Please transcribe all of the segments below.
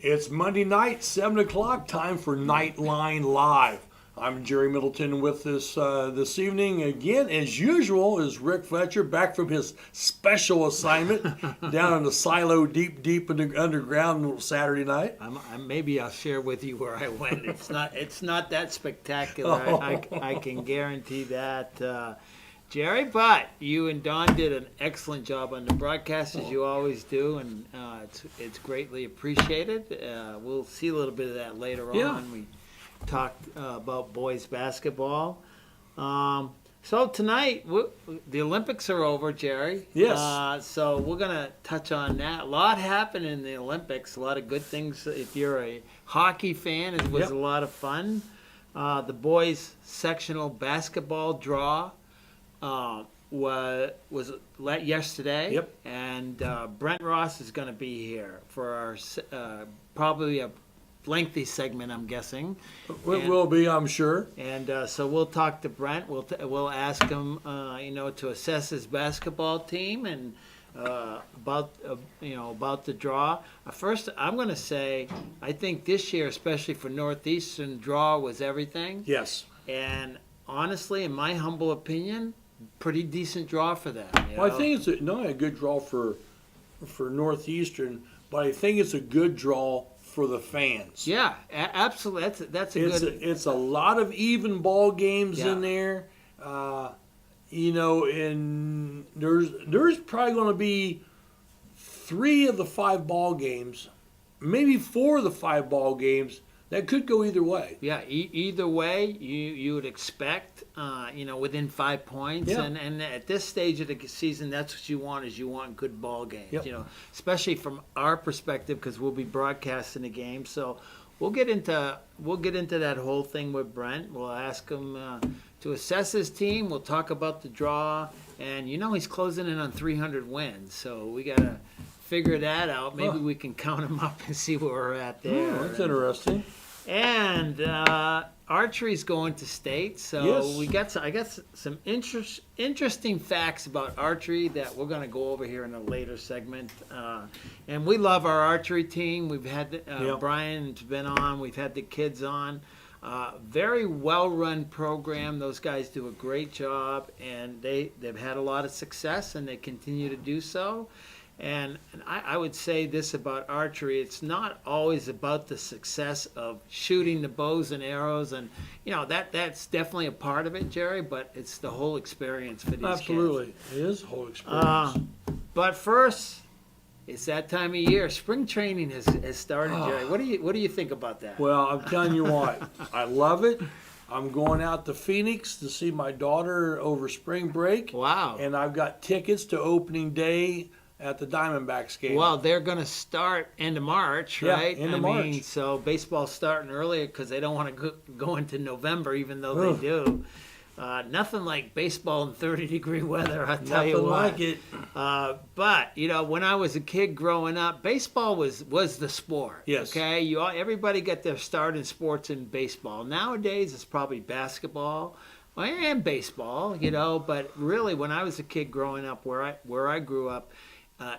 It's Monday night, 7 o'clock, time for Knightline Live. I'm Jerry Middleton with this evening. Again, as usual, is Rick Fletcher back from his special assignment down in the silo deep in the underground Saturday night. Maybe I'll share with you where I went. It's not that spectacular. I can guarantee that, Jerry. But you and Don did an excellent job on the broadcast, as you always do, and it's greatly appreciated. We'll see a little bit of that later on. We talked about boys basketball. So tonight, the Olympics are over, Jerry. Yes. So we're going to touch on that. A lot happened in the Olympics, a lot of good things. If you're a hockey fan, it was a lot of fun. The boys' sectional basketball draw was yesterday. Yep. And Brent Ross is going to be here for our probably a lengthy segment, I'm guessing. It will be, I'm sure. And so we'll talk to Brent. We'll ask him, to assess his basketball team and about the draw. First, I'm going to say I think this year, especially for Northeastern, draw was everything. Yes. And honestly, in my humble opinion, pretty decent draw for them. Well, I think it's not a good draw for Northeastern, but I think it's a good draw for the fans. Yeah, absolutely. That's a good. It's a lot of even ball games in there, and there's probably going to be 3 of the 5 ball games, maybe 4 of the 5 ball games that could go either way. Yeah, either way, you would expect, within 5 points. Yeah. And at this stage of the season, that's what you want, is you want good ball games. Yep. Especially from our perspective, because we'll be broadcasting the game. So we'll get into that whole thing with Brent. We'll ask him to assess his team. We'll talk about the draw, and he's closing in on 300 wins. So we gotta figure that out. Maybe we can count them up and see where we're at there. Oh, that's interesting. And archery's going to state, so yes. I got some interesting facts about archery that we're going to go over here in a later segment. And we love our archery team. We've had Brian's been on. We've had the kids on. Very well-run program. Those guys do a great job, and they've had a lot of success, and they continue to do so. And I would say this about archery: it's not always about the success of shooting the bows and arrows, and that's definitely a part of it, Jerry. But it's the whole experience for these Absolutely. kids. It is a whole experience. But first, it's that time of year. Spring training has started, Jerry. What do you think about that? Well, I'm telling you what, I love it. I'm going out to Phoenix to see my daughter over spring break. Wow! And I've got tickets to opening day at the Diamondbacks game. Well, they're going to start end of March, right? End of March. So baseball's starting earlier because they don't want to go into November, even though they do. Nothing like baseball in 30-degree weather, I'll tell you what. Nothing like it. But, when I was a kid growing up, baseball was the sport. Yes. Okay? Everybody got their start in sports in baseball. Nowadays, it's probably basketball. And baseball, but really, when I was a kid growing up, where I grew up,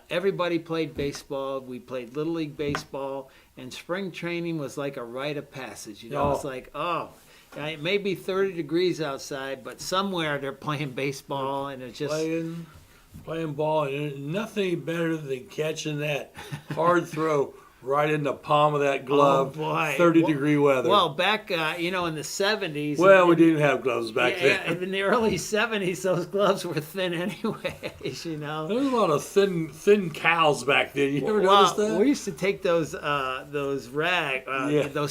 everybody played baseball. We played Little League baseball, and spring training was like a rite of passage. It's like, it may be 30 degrees outside, but somewhere they're playing baseball, and it's just playing ball, and nothing better than catching that hard throw right in the palm of that glove. 30-degry weather. Well, back in the 70s. Well, we didn't have gloves back then. Yeah, in the early 70s, those gloves were thin anyways. There was a lot of thin cows back then. You ever notice that? We used to take those those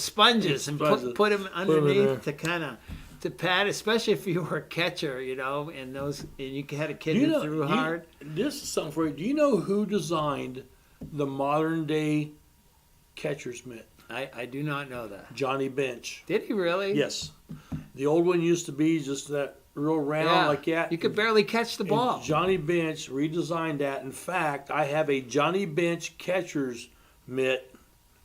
sponges and put them underneath to pad, especially if you were a catcher, and you had a kid who threw hard. This is something for you. Do you know who designed the modern day catcher's mitt? I do not know that. Johnny Bench. Did he really? Yes. The old one used to be just that real round like that. You could barely catch the ball. And Johnny Bench redesigned that. In fact, I have a Johnny Bench catcher's mitt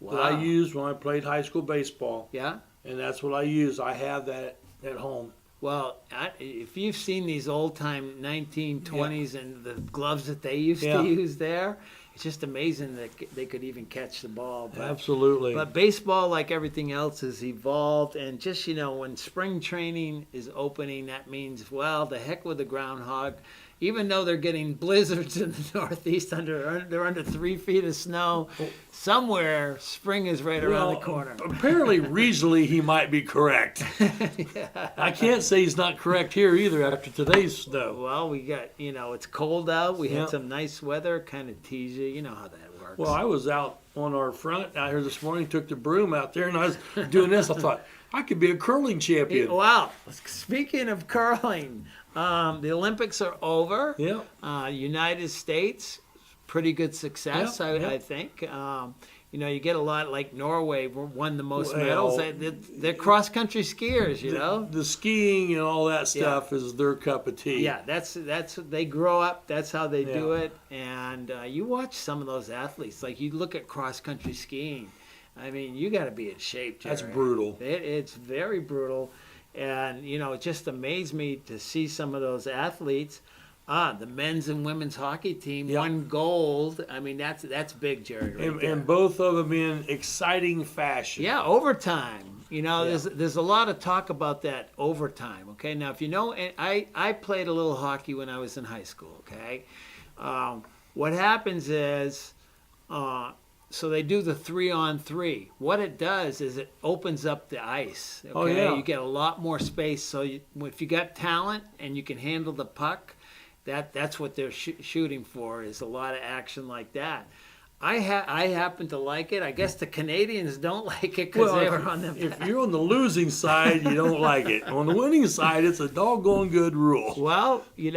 that I used when I played high school baseball. Yeah. And that's what I use. I have that at home. Well, if you've seen these old-time 1920s and the gloves that they used to use there, it's just amazing that they could even catch the ball. But, Absolutely. But baseball, like everything else, has evolved. And just, when spring training is opening, that means, well, the heck with the groundhog. Even though they're getting blizzards in the Northeast, they're under 3 feet of snow, somewhere spring is right around the corner. Apparently, regionally, he might be correct. Yeah. I can't say he's not correct here either after today's snow. Well, we got, it's cold out. We had some nice weather, kind of tease you. You know how that works. Well, I was out on our front out here this morning, took the broom out there, and I was doing this. I thought, I could be a curling champion. Wow. Speaking of curling, the Olympics are over. Yeah. United States, pretty good success, I think. You get a lot like Norway won the most medals. They're cross-country skiers, The skiing and all that stuff is their cup of tea. Yeah, that's they grow up. That's how they do it. And you watch some of those athletes. Like you look at cross-country skiing. I mean, you got to be in shape, Jerry. That's brutal. It's very brutal. And, it just amazed me to see some of those athletes. The men's and women's hockey team won gold. I mean, that's big, Jerry. And both of them in exciting fashion. Yeah, overtime. There's a lot of talk about that overtime. Okay, now if I played a little hockey when I was in high school. Okay, what happens is. So they do the 3-on-3. What it does is it opens up the ice. Okay? Oh, yeah. You get a lot more space. So if you got talent and you can handle the puck, that's what they're shooting for, is a lot of action like that. I happen to like it. I guess the Canadians don't like it because they were on the back. If you're on the losing side, you don't like it. On the winning side, it's a doggone good rule. Well, it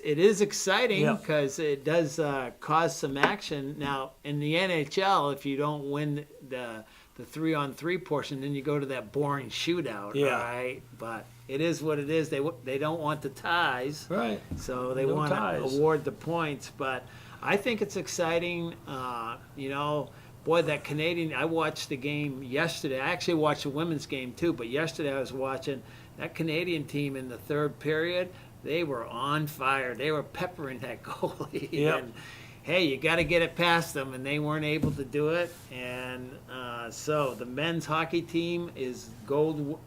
is exciting because it does cause some action. Now, in the NHL, if you don't win the 3-on-3 portion, then you go to that boring shootout. Yeah. Right? But it is what it is. They don't want the ties. Right. So they want to award the points. But I think it's exciting. Boy, that Canadian, I watched the game yesterday. I actually watched the women's game too, but yesterday I was watching that Canadian team in the third period. They were on fire. They were peppering that goalie. Yep. And, hey, you got to get it past them, and they weren't able to do it. And so the men's hockey team is gold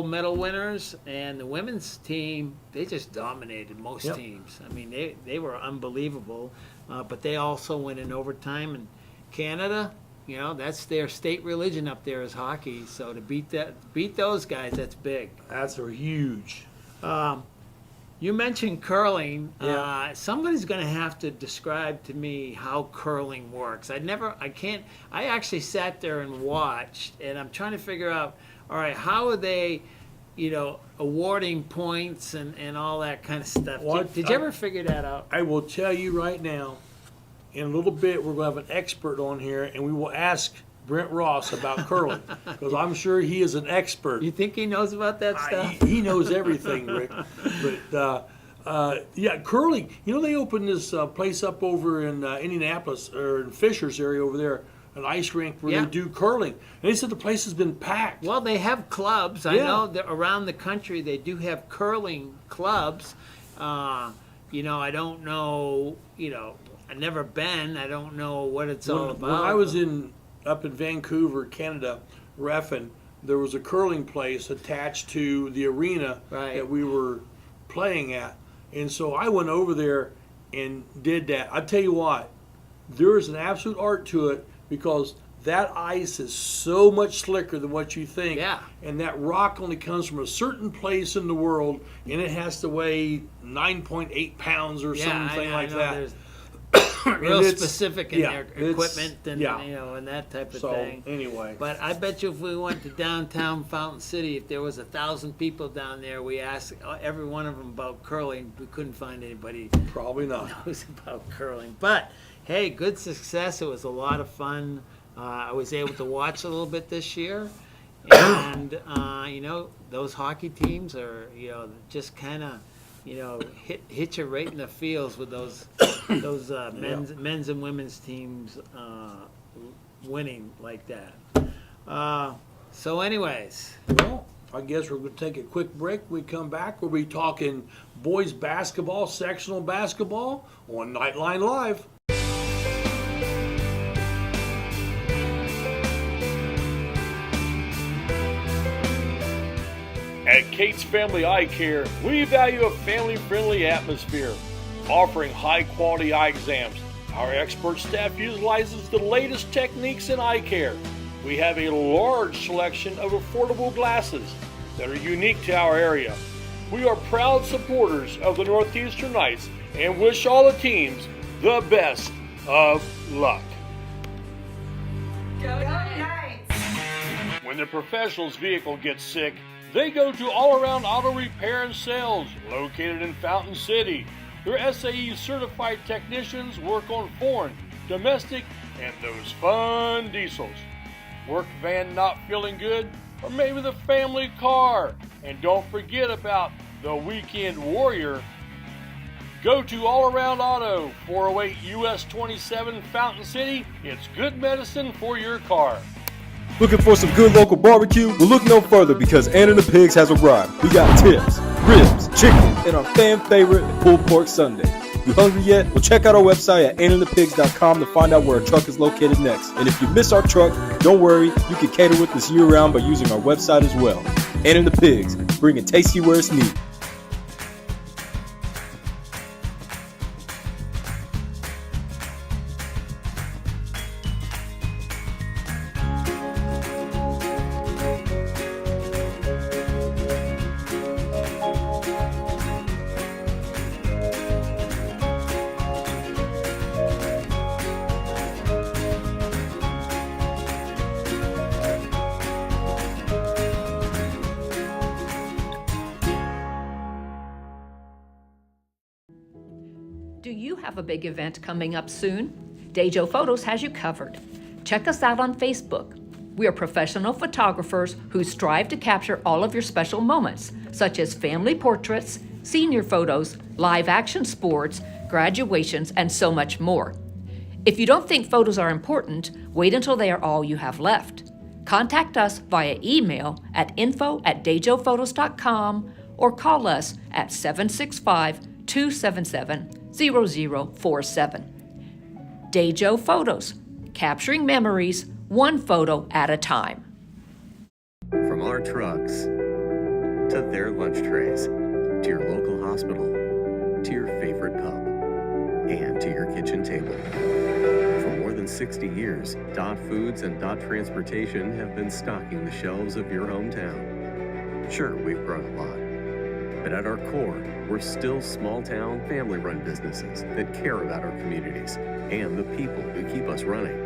medal winners, and the women's team, they just dominated most teams. I mean, they were unbelievable, but they also went in overtime. And Canada, that's their state religion up there is hockey. So to beat those guys, that's big. That's huge. You mentioned curling. Somebody's going to have to describe to me how curling works. I actually sat there and watched, and I'm trying to figure out, all right, how are they, awarding points and all that kind of stuff? Did you ever figure that out? I will tell you right now, in a little bit, we're going to have an expert on here, and we will ask Brent Ross about curling, because I'm sure he is an expert. You think he knows about that stuff? He knows everything, Rick. But curling. They opened this place up over in Indianapolis, or in Fisher's area over there, an ice rink where they do curling. And they said the place has been packed. Well, they have clubs. I know that around the country they do have curling clubs. I don't know. I've never been. I don't know what it's all about. When I was up in Vancouver, Canada, reffing, there was a curling place attached to the arena that we were playing at. And so I went over there and did that. I tell you what, there is an absolute art to it, because that ice is so much slicker than what you think. Yeah. And that rock only comes from a certain place in the world, and it has to weigh 9.8 pounds or something like that. Real specific in their equipment and and that type of thing. Anyway, but I bet you if we went to downtown Fountain City, if there was 1,000 people down there, we asked every one of them about curling. We couldn't find anybody. Probably not. Knows about curling. But hey, good success. It was a lot of fun. I was able to watch a little bit this year, and those hockey teams are just kind of. Hit you right in the feels with those men's and women's teams winning like that. So anyways, I guess we're going to take a quick break. When we come back, we'll be talking boys basketball, sectional basketball on Knightline Live. At Kate's Family Eye Care, we value a family-friendly atmosphere, offering high-quality eye exams. Our expert staff utilizes the latest techniques in eye care. We have a large selection of affordable glasses that are unique to our area. We are proud supporters of the Northeastern Knights and wish all the teams the best of luck. Go Knights! When the professional's vehicle gets sick, they go to All Around Auto Repair and Sales, located in Fountain City. Their SAE certified technicians work on foreign, domestic, and those fun diesels. Work van not feeling good? Or maybe the family car? And don't forget about the weekend warrior. Go to All Around Auto, 408 US 27 Fountain City. It's good medicine for your car. Looking for some good local barbecue? Well, look no further because Ann and the Pigs has arrived. We got tips, ribs, chicken, and our fan favorite, pulled pork sundae. You hungry yet? Well, check out our website at annandthepigs.com to find out where our truck is located next. And if you miss our truck, don't worry, you can cater with us year-round by using our website as well. Ann and the Pigs, bringing tasty where it's needed. Do you have a big event coming up soon? Dejo Photos has you covered. Check us out on Facebook. We are professional photographers who strive to capture all of your special moments, such as family portraits, senior photos, live action sports, graduations, and so much more. If you don't think photos are important, wait until they are all you have left. Contact us via email at info@dejophotos.com or call us at 765-277-0047. Dejo Photos, capturing memories one photo at a time. From our trucks to their lunch trays, to your local hospital, to your favorite pub, and to your kitchen table. For more than 60 years, Dot Foods and Dot Transportation have been stocking the shelves of your hometown. Sure, we've grown a lot, but at our core, we're still small-town, family-run businesses that care about our communities and the people who keep us running.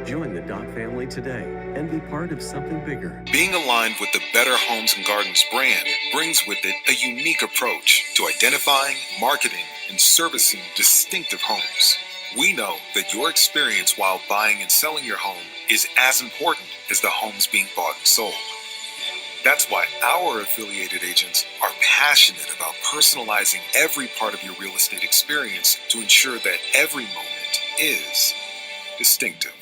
Join the Dot family today and be part of something bigger. Being aligned with the Better Homes and Gardens brand brings with it a unique approach to identifying, marketing, and servicing distinctive homes. We know that your experience while buying and selling your home is as important as the homes being bought and sold. That's why our affiliated agents are passionate about personalizing every part of your real estate experience to ensure that every moment is distinctive.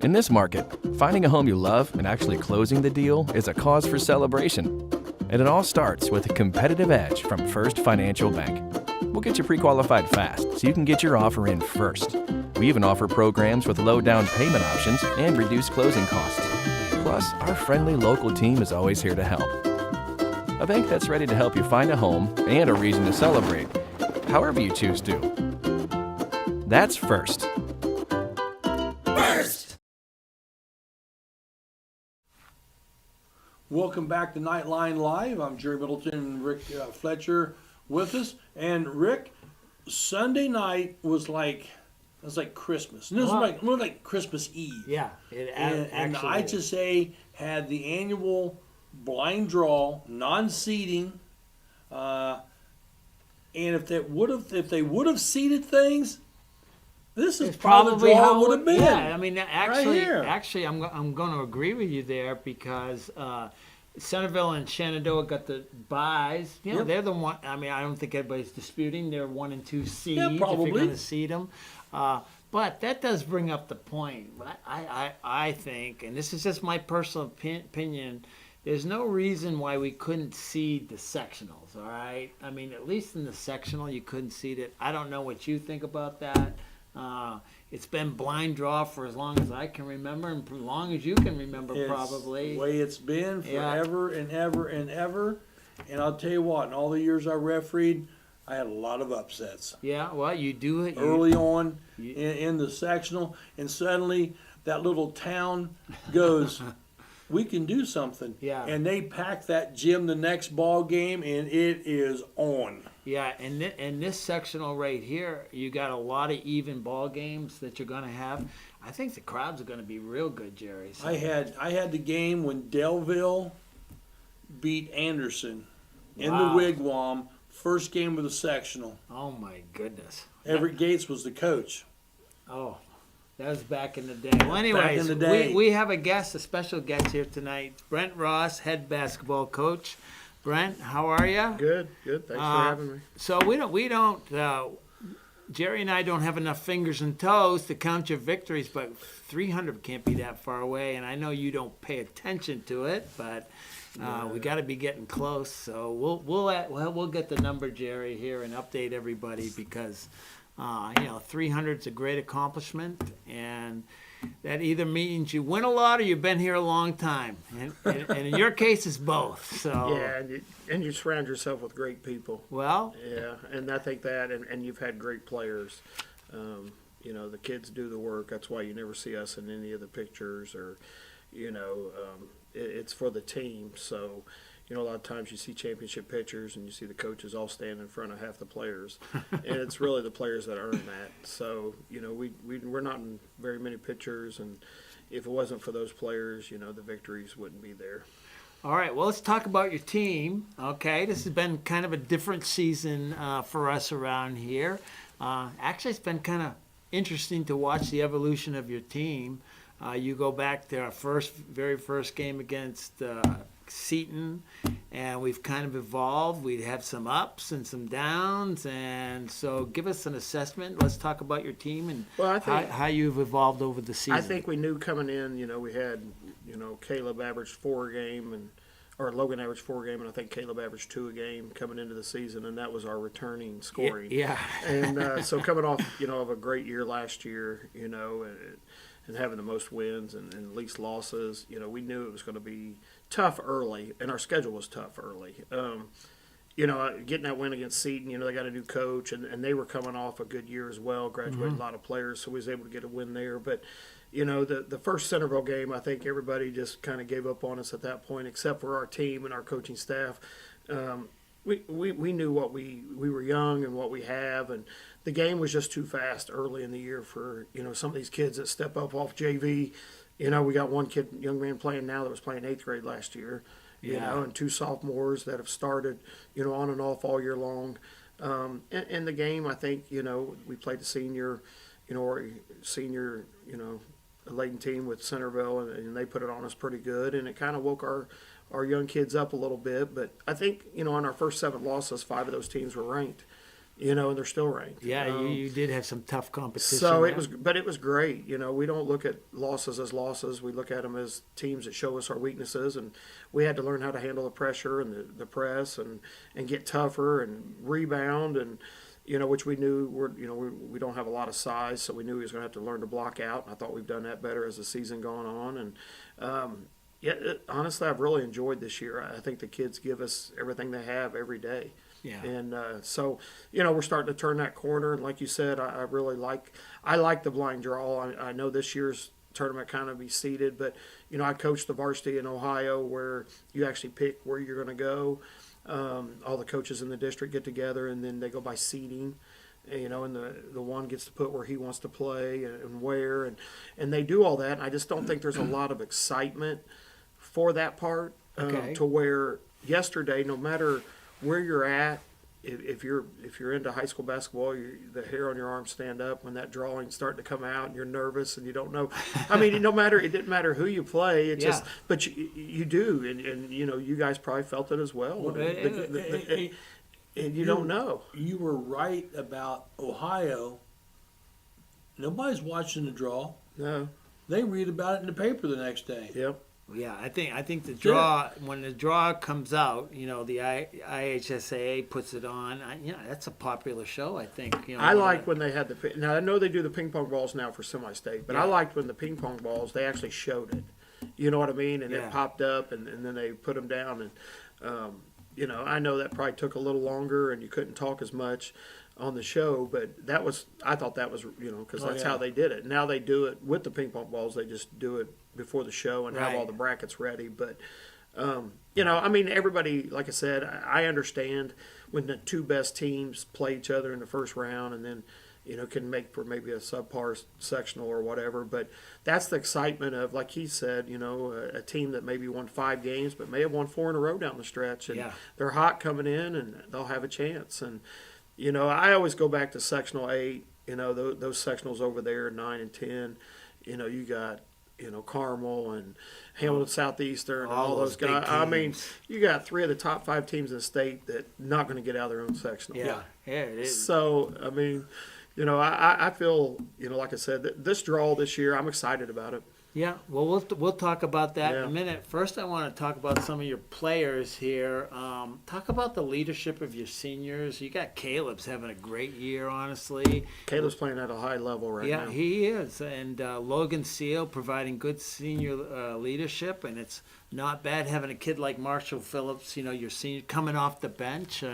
In this market, finding a home you love and actually closing the deal is a cause for celebration. And it all starts with a competitive edge from First Financial Bank. We'll get you pre-qualified fast so you can get your offer in first. We even offer programs with low down payment options and reduced closing costs. Plus, our friendly local team is always here to help. A bank that's ready to help you find a home and a reason to celebrate, however you choose to. That's First. Welcome back to Knightline Live. I'm Jerry Middleton and Rick Fletcher with us. And Rick, Sunday night was like Christmas. It was like Christmas Eve. Yeah, And the HSA had the annual blind draw, non-seating, and if they would have seated things, this is probably how it would have been. Yeah, I mean, right here. actually, I'm going to agree with you there because Centerville and Shenandoah got the buys. You know, Yep. they're the one. I mean, I don't think anybody's disputing they're 1 and 2 seeds if probably. you're going to seed them. But that does bring up the point. I think, and this is just my personal opinion, there's no reason why we couldn't seed the sectionals, all right? I mean, at least in the sectional, you couldn't seed it. I don't know what you think about that. It's been blind draw for as long as I can remember, and for as long as you can remember, It's probably. the way it's been Yeah. forever and ever and ever. And I'll tell you what, in all the years I refereed, I had a lot of upsets. Yeah, well, you do it. Early on in the sectional, and suddenly that little town goes, we can do something. Yeah. And they pack that gym the next ball game, and it is on. Yeah, and this sectional right here, you got a lot of even ball games that you're going to have. I think the crowds are going to be real good, Jerry. So- I had the game when Delville beat Anderson in the Wow. Wigwam, first game of the sectional. Oh, my goodness. Everett Gates was the coach. Oh, that was back in the day. Well, anyways, in the day. We have a special guest here tonight, Brent Ross, head basketball coach. Brent, how are you? Good. Thanks for having me. So we don't. Jerry and I don't have enough fingers and toes to count your victories, but 300 can't be that far away. And I know you don't pay attention to it, but we got to be getting close. So we'll get the number, Jerry, here and update everybody because 300 is a great accomplishment, and that either means you win a lot or you've been here a long time, and in your case, it's both. So Yeah, and you surround yourself with great people. well, Yeah, and I think that, and you've had great players. The kids do the work. That's why you never see us in any of the pictures, or, it's for the team. So, a lot of times you see championship pictures and you see the coaches all stand in front of half the players, and it's really the players that earn that. So, we're not in very many pictures, and if it wasn't for those players, the victories wouldn't be there. all right. Well, let's talk about your team. Okay, this has been kind of a different season for us around here. Actually, it's been kind of interesting to watch the evolution of your team. You go back to our very first game against Seton, and we've kind of evolved. We have some ups and some downs, and so give us an assessment. Let's talk about your team and Well, I think- how you've evolved over the season. I think we knew coming in, we had, Caleb averaged 4 a game, or Logan averaged 4 a game, and I think Caleb averaged 2 a game coming into the season, and that was our returning scoring. Yeah. And so coming off, of a great year last year, and having the most wins and least losses, we knew it was going to be tough early, and our schedule was tough early. Getting that win against Seton, they got a new coach, and they were coming off a good year as well, graduated a lot of players, so we was able to get a win there. But, the first Centerville game, I think everybody just kind of gave up on us at that point, except for our team and our coaching staff. We knew what we were young and what we have, and the game was just too fast early in the year for, some of these kids that step up off JV. We got one young man playing now that was playing 8th grade last year. And 2 sophomores that have started, on and off all year long. And the game, I think, we played the senior laden team with Centerville, and they put it on us pretty good, and it kind of woke our young kids up a little bit. But I think, on our first 7 losses, 5 of those teams were ranked. And they're still ranked. Yeah, you did have some tough competition. So there. it was great. We don't look at losses as losses. We look at them as teams that show us our weaknesses, and we had to learn how to handle the pressure and the press and get tougher and rebound, and which we knew we don't have a lot of size, so we knew we was going to have to learn to block out. And I thought we've done that better as the season gone on, and honestly, I've really enjoyed this year. I think the kids give us everything they have every day. Yeah. And so, we're starting to turn that corner. And like you said, I really like the blind draw. I know this year's tournament kind of be seeded, but, I coached the varsity in Ohio where you actually pick where you're going to go. All the coaches in the district get together, and then they go by seeding. And the one gets to put where he wants to play and where. And they do all that. And I just don't think there's a lot of excitement for that part Okay. to where yesterday, no matter where you're at, if you're into high school basketball, the hair on your arm stand up when that drawing's starting to come out, and you're nervous and you don't know. I mean, it didn't matter who you play. It just, but you do, and you guys probably felt it as well. And you don't know. You were right about Ohio. Nobody's watching the draw. No. They read about it in the paper the next day. Yep. Yeah, I think the draw, when the draw comes out, the IHSAA puts it on. That's a popular show, I think. I like when they had now I know they do the ping pong balls now for semi-state, but I liked when the ping pong balls, they actually showed it. You know what I mean? And it popped up, and then they put them down. And, I know that probably took a little longer, and you couldn't talk as much on the show, but I thought that was, because that's how they did it. Now they do it with the ping pong balls. They just do it before the show and have all the brackets ready. But, I mean, everybody, like I said, I understand when the two best teams play each other in the first round and then, can make for maybe a subpar sectional or whatever. But that's the excitement of, like he said, a team that maybe won 5 games but may have won 4 in a row down the stretch. And they're hot coming in and they'll have a chance. And, I always go back to sectional 8, those sectionals over there, 9 and 10. You got, Carmel and Hamilton Southeastern and all those guys. I mean, you got 3 of the top 5 teams in the state that not going to get out of their own sectional. Yeah, it is. So, I mean, I feel, like I said, this draw this year, I'm excited about it. Yeah, well, we'll talk about that in a minute. First, I want to talk about some of your players here. Talk about the leadership of your seniors. You got Caleb's having a great year, honestly. Caleb's playing at a high level right now. Yeah, he is. And Logan Seal providing good senior leadership, and it's not bad having a kid like Marshall Phillips, your senior, coming off the bench.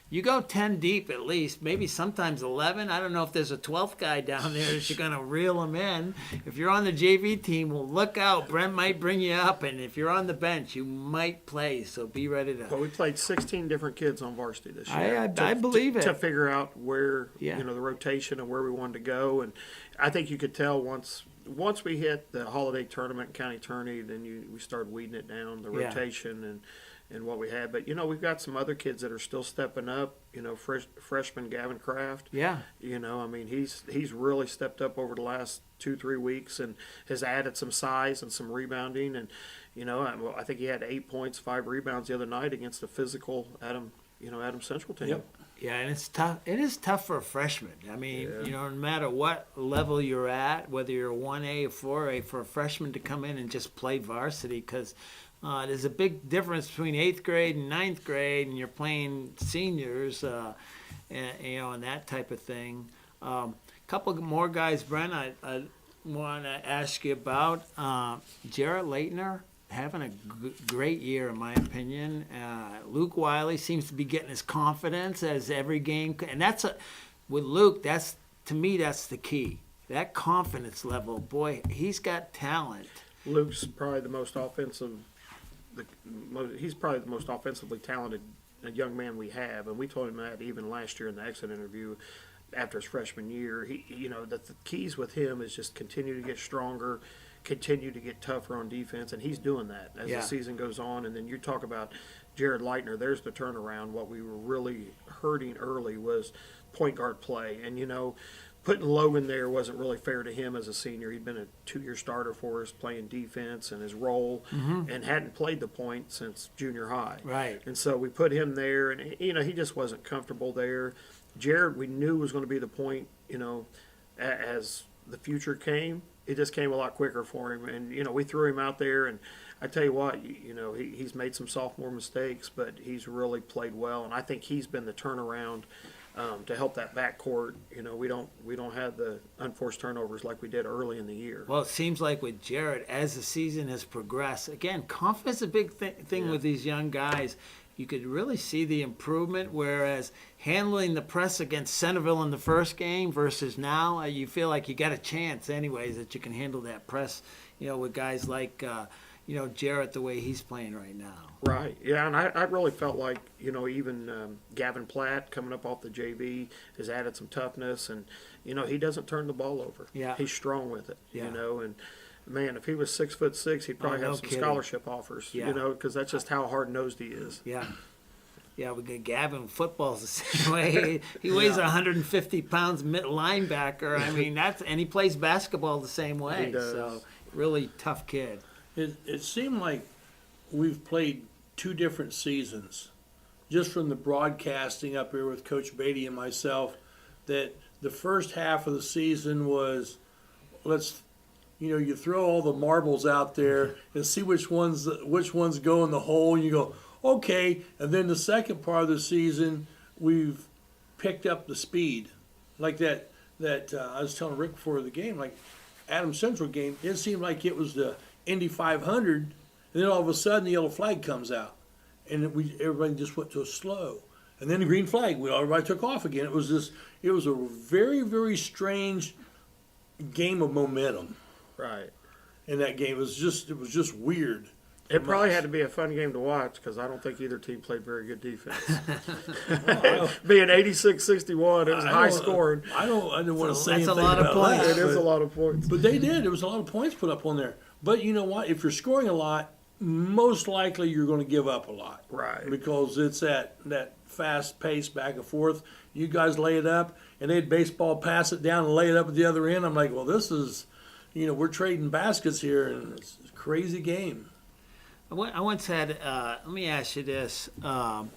You go 10 deep at least, maybe sometimes 11. I don't know if there's a 12th guy down there that you're going to reel him in. If you're on the JV team, well, look out. Brent might bring you up, and if you're on the bench, you might play, so be ready to. Well, we played 16 different kids on varsity this year. I believe it. To figure out where, the rotation and where we wanted to go. And I think you could tell once we hit the holiday tournament, county tourney, then we started weeding it down, the rotation and what we had. But, we've got some other kids that are still stepping up. Freshman Gavin Kraft. Yeah. I mean, he's really stepped up over the last 2-3 weeks and has added some size and some rebounding. And, I think he had 8 points, 5 rebounds the other night against a physical Adam Central team. Yep. Yeah, and it's tough. It is tough for a freshman. I mean, no matter what level you're at, whether you're 1A or 4A, for a freshman to come in and just play varsity, because there's a big difference between 8th grade and 9th grade, and you're playing seniors, and that type of thing. Couple more guys, Brent, I want to ask you about. Jarrett Leitner, having a great year, in my opinion. Luke Wiley seems to be getting his confidence as every game, and with Luke. To me, that's the key. That confidence level, boy, he's got talent. Luke's probably the most offensive. He's probably the most offensively talented young man we have, and we told him that even last year in the exit interview after his freshman year. The keys with him is just continue to get stronger, continue to get tougher on defense, and he's doing that as the season goes on. And then you talk about Jared Leitner, there's the turnaround. What we were really hurting early was point guard play. And, putting Logan there wasn't really fair to him as a senior. He'd been a 2-year starter for us playing defense and his role and hadn't played the point since junior high. Right. And so we put him there, and, he just wasn't comfortable there. Jared, we knew was going to be the point, as the future came. It just came a lot quicker for him. And, we threw him out there, and I tell you what, he's made some sophomore mistakes, but he's really played well. And I think he's been the turnaround to help that backcourt. We don't have the unforced turnovers like we did early in the year. Well, it seems like with Jared, as the season has progressed, again, confidence is a big thing with these young guys. You could really see the improvement, whereas handling the press against Centerville in the first game versus now, you feel like you got a chance anyways that you can handle that press, with guys like, Jarrett the way he's playing right now. Right, yeah, and I really felt like, even Gavin Platt coming up off the JV has added some toughness, and, he doesn't turn the ball over. Yeah. He's strong with it, Yeah. and man, if he was 6'6", he'd probably have some scholarship offers, because that's just how hard-nosed he is. Yeah. Yeah, we got Gavin. Football's the same way. He weighs 150 pounds, linebacker. I mean, and he plays basketball the same way. He does. So really tough kid. It seemed like we've played 2 different seasons, just from the broadcasting up here with Coach Beatty and myself, that the first half of the season was, you throw all the marbles out there and see which ones go in the hole, and you go, okay. And then the second part of the season, we've picked up the speed, like that. I was telling Rick before the game, like Adams Central game, it seemed like it was the Indy 500, and then all of a sudden the yellow flag comes out, and everybody just went to a slow, and then the green flag, everybody took off again. It was a very, very strange game of momentum. Right. In that game, it was just weird. It probably had to be a fun game to watch because I don't think either team played very good defense. Being 86-61, it was high scoring. I didn't want to say that's anything a lot of about points. that, It is a lot of points. But they did. There was a lot of points put up on there. But you know what? If you're scoring a lot, most likely you're going to give up a lot. Right. Because it's that fast pace back and forth. You guys lay it up, and they'd baseball pass it down and lay it up at the other end. I'm like, well, this is, we're trading baskets here, and it's a crazy game. I once had, let me ask you this. I've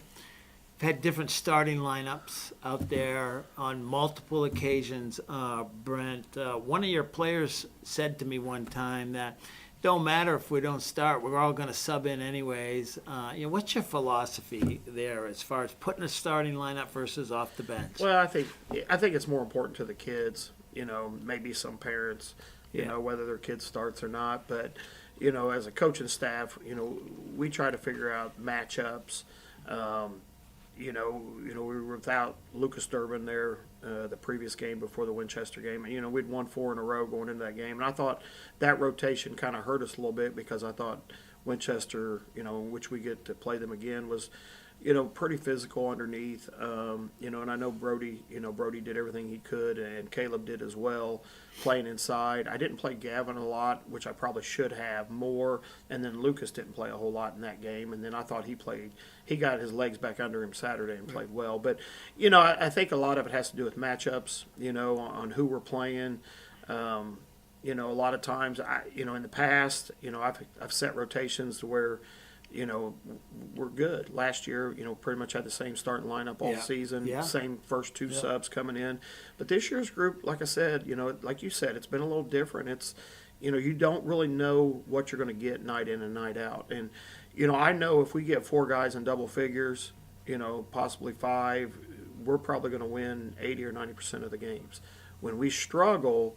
had different starting lineups out there on multiple occasions. Brent, one of your players said to me one time that don't matter if we don't start, we're all going to sub in anyways. What's your philosophy there as far as putting a starting lineup versus off the bench? Well, I think it's more important to the kids. Maybe some parents, whether their kid starts or not, but as a coaching staff, we try to figure out matchups. We were without Lucas Durbin there the previous game before the Winchester game. And, we'd won 4 in a row going into that game. And I thought that rotation kind of hurt us a little bit because I thought Winchester, which we get to play them again, was, pretty physical underneath. And I know Brody did everything he could, and Caleb did as well, playing inside. I didn't play Gavin a lot, which I probably should have more, and then Lucas didn't play a whole lot in that game. And then I thought he got his legs back under him Saturday and played well. But, I think a lot of it has to do with matchups, on who we're playing. A lot of times, in the past, I've set rotations to where, we're good. Last year, pretty much had the same starting lineup all season, same first 2 subs coming in. But this year's group, like I said, like you said, it's been a little different. It's, you don't really know what you're going to get night in and night out. And, I know if we get 4 guys in double figures, possibly 5, we're probably going to win 80 or 90% of the games. When we struggle,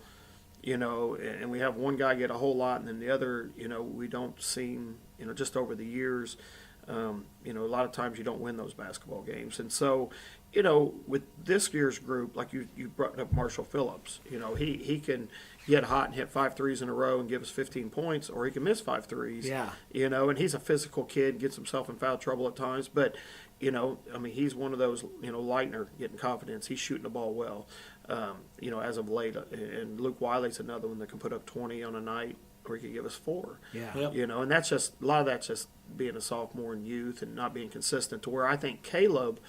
and we have one guy get a whole lot, and then the other, we don't seem, just over the years, a lot of times you don't win those basketball games. And so, with this year's group, like you brought up Marshall Phillips, he can get hot and hit 5 threes in a row and give us 15 points, or he can miss 5 threes. Yeah. And he's a physical kid, gets himself in foul trouble at times, but, he's one of those, Leitner getting confidence. He's shooting the ball well. As of late, and Luke Wiley's another one that can put up 20 on a night, or he could give us 4. Yeah. Yep. And that's just a lot of that's just being a sophomore in youth and not being consistent. To where I think Caleb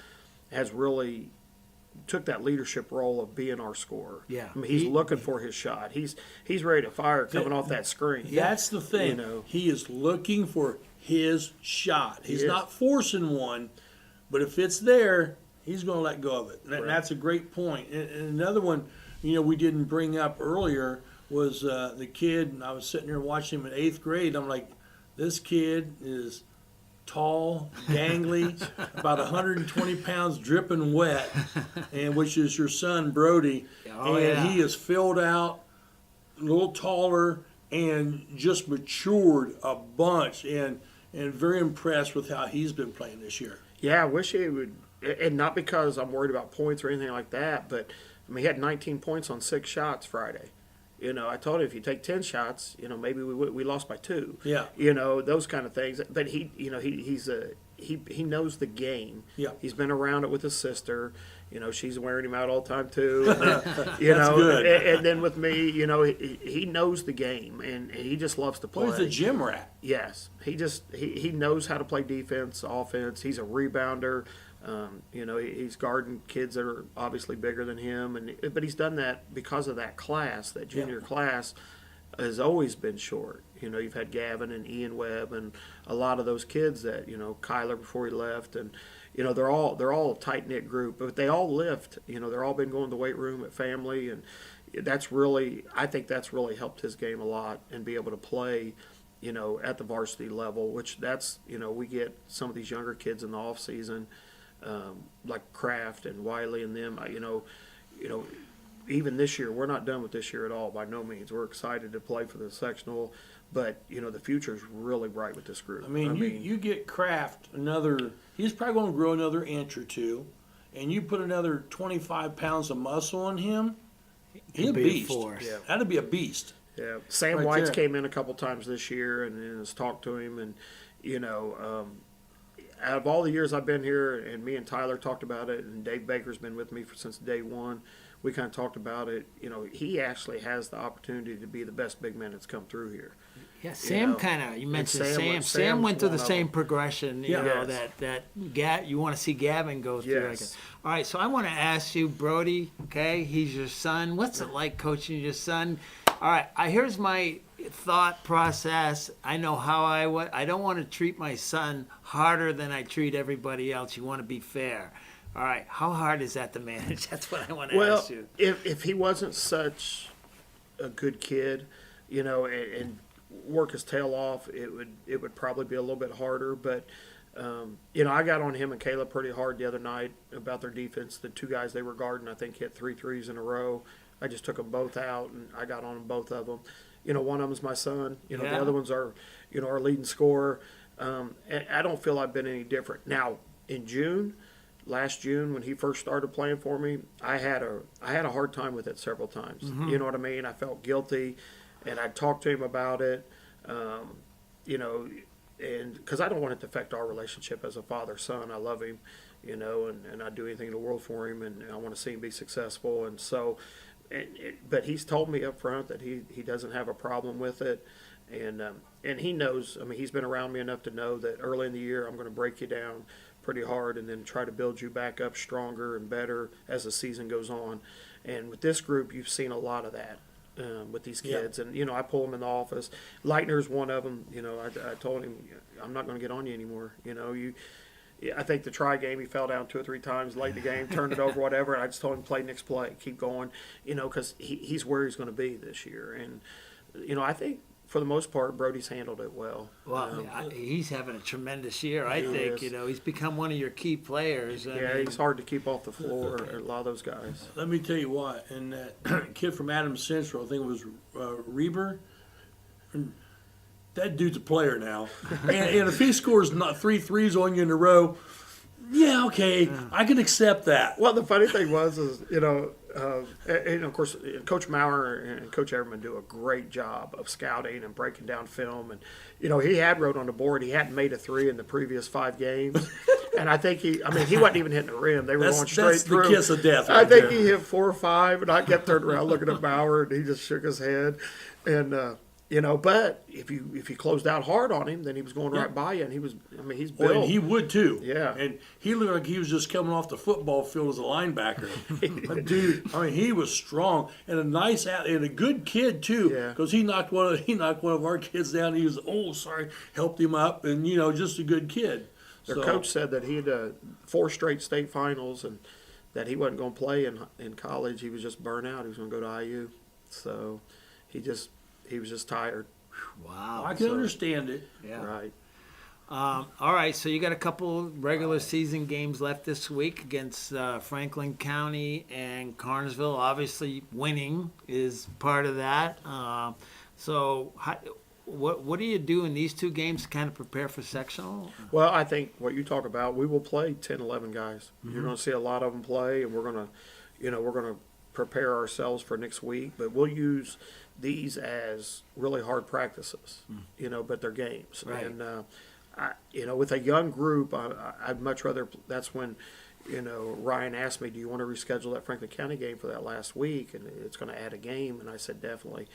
has really took that leadership role of being our scorer. Yeah. He's looking for his shot. He's ready to fire coming off that screen. That's the thing. He is looking for his shot. He's not forcing one, but if it's there, he's going to let go of it. And that's a great point. And another one, we didn't bring up earlier was the kid, and I was sitting there watching him in 8th grade. I'm like, this kid is tall, gangly, about 120 pounds, dripping wet, and which is your son, Brody. He is filled out, a little taller, and just matured a bunch, and very impressed with how he's been playing this year. Yeah, I wish he would. And not because I'm worried about points or anything like that, but he had 19 points on 6 shots Friday. I told him if you take 10 shots, maybe we lost by 2. Yeah. Those kind of things. But he knows the game. Yeah. He's been around it with his sister. She's wearing him out all the time too. That's good. And then with me, he knows the game and he just loves to play. Well, he's a gym rat. Yes. He knows how to play defense, offense. He's a rebounder. He's guarding kids that are obviously bigger than him, but he's done that because of that class. That junior class has always been short. You've had Gavin and Ian Webb and a lot of those kids that Kyler before he left, and they're all a tight knit group, but they all lift. They're all been going to the weight room at family, and I think that's really helped his game a lot and be able to play. At the varsity level, which we get some of these younger kids in the off season, like Kraft and Wiley and them. Even this year, we're not done with this year at all. By no means, we're excited to play for the sectional, but the future is really bright with this group. You get Kraft he's probably going to grow another inch or two, and you put another 25 pounds of muscle on him, he'll be a beast. Yeah. That'd be a beast. Yeah, Sam Right White's there. came in a couple times this year and has talked to him, and out of all the years I've been here, and me and Tyler talked about it, and Dave Baker's been with me since day one. We kind of talked about it. He actually has the opportunity to be the best big man that's come through here. Yeah, Sam you mentioned Sam. Sam went through the same progression, you know, that you want to see Gavin go through. Yes. All right, so I want to ask you, Brody, okay, he's your son. What's it like coaching your son? All right, here's my thought process. I know how I don't want to treat my son harder than I treat everybody else. You want to be fair. All right, how hard is that to manage? That's what I want to ask you. If he wasn't such a good kid, and work his tail off, it would probably be a little bit harder. But I got on him and Caleb pretty hard the other night about their defense. The two guys they were guarding, I think, hit 3 threes in a row. I just took them both out, and I got on them, both of them. One of them's my son. The other one's our leading scorer. And I don't feel I've been any different. Now, in last June, when he first started playing for me, I had a hard time with it several times. Mm-hmm. You know what I mean? I felt guilty, and I talked to him about it. And because I don't want it to affect our relationship as a father-son. I love him, and I'd do anything in the world for him, and I want to see him be successful. And so, but he's told me up front that he doesn't have a problem with it, and he knows. I mean, he's been around me enough to know that early in the year I'm going to break you down pretty hard and then try to build you back up stronger and better as the season goes on. And with this group, you've seen a lot of that. With these kids, and I pull them in the office. Leitner's one of them. I told him, I'm not going to get on you anymore. I think the try game, he fell down 2 or 3 times late in the game, turned it over, whatever. And I just told him, play next play, keep going. Because he's where he's going to be this year. And I think for the most part, Brody's handled it well. Well, he's having a tremendous year, I think. He's become one of your key players. He's hard to keep off the floor, a lot of those guys. Let me tell you what, and that kid from Adams Central, I think it was Reber, that dude's a player now. and if he scores not 3 threes on you in a row, okay, I can accept that. Well, the funny thing was, and of course, Coach Maurer and Coach Everman do a great job of scouting and breaking down film. And, he had wrote on the board he hadn't made a 3 in the previous 5 games. And I think he wasn't even hitting the rim. They were going straight through. That's the kiss of death. I think he hit 4 or 5, and I kept turning around looking at Maurer, and he just shook his head. And, but if you closed out hard on him, then he was going right by you, and he's built. And he would too. Yeah. And he looked like he was just coming off the football field as a linebacker. But dude, he was strong and a good kid too. Yeah. Because he knocked one of our kids down. He was helped him up, and just a good kid. Their coach said that he had 4 straight state finals, and that he wasn't going to play in college. He was just burnt out. He was going to go to IU. So he was just tired. Wow. I can understand it. Yeah. Right. All right, so you got a couple regular season games left this week against Franklin County and Carnesville. Obviously, winning is part of that. What do you do in these 2 games to kind of prepare for sectional? Well, I think what you talk about, we will play 10, 11 guys. Mm-hmm. You're going to see a lot of them play, and we're going to prepare ourselves for next week. But we'll use these as really hard practices, but they're games. Right. And with a young group, I'd much rather. That's when, Ryan asked me, "Do you want to reschedule that Franklin County game for that last week?" And it's going to add a game. And I said, definitely.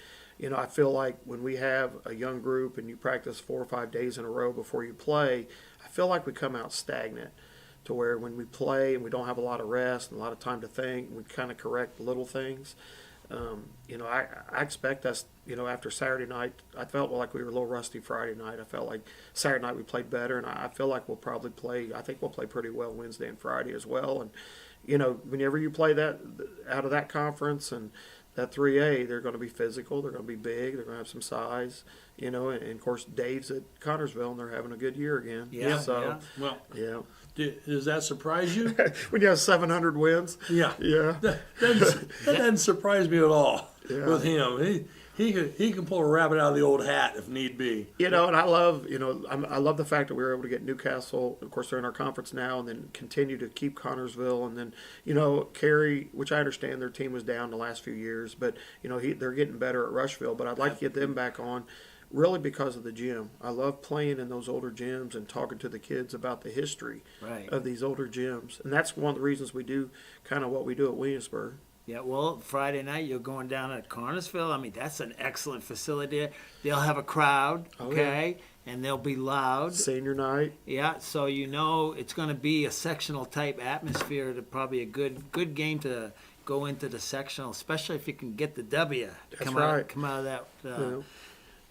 I feel like when we have a young group and you practice 4 or 5 days in a row before you play, I feel like we come out stagnant. to where when we play and we don't have a lot of rest and a lot of time to think, we kind of correct little things. I expect us, after Saturday night, I felt like we were a little rusty Friday night. I felt like Saturday night we played better, and I feel like we'll probably I think we'll play pretty well Wednesday and Friday as well. And, whenever you play that out of that conference and that 3A, they're going to be physical, they're going to be big, they're going to have some size, and of course Dave's at Connorsville and they're having a good year again. Yeah. So, Well, yeah. Does that surprise you? When you have 700 wins. Yeah. Yeah. That doesn't surprise me at all Yeah. with him. He can pull a rabbit out of the old hat if need be. And I love, I love the fact that we were able to get Newcastle. Of course, they're in our conference now, and then continue to keep Connorsville, and then Cary, which I understand their team was down the last few years, but they're getting better at Rushville. But I'd like to get them back on, really because of the gym. I love playing in those older gyms and talking to the kids about the history of these older gyms, and that's one of the reasons we do kind of what we do at Williamsburg. Yeah, well, Friday night you're going down at Connorsville. I mean, that's an excellent facility. They'll have a crowd, okay, and they'll be loud. Senior night. Yeah, so it's going to be a sectional type atmosphere. To probably a good game to go into the sectional, especially if you can get the W. Come out of that.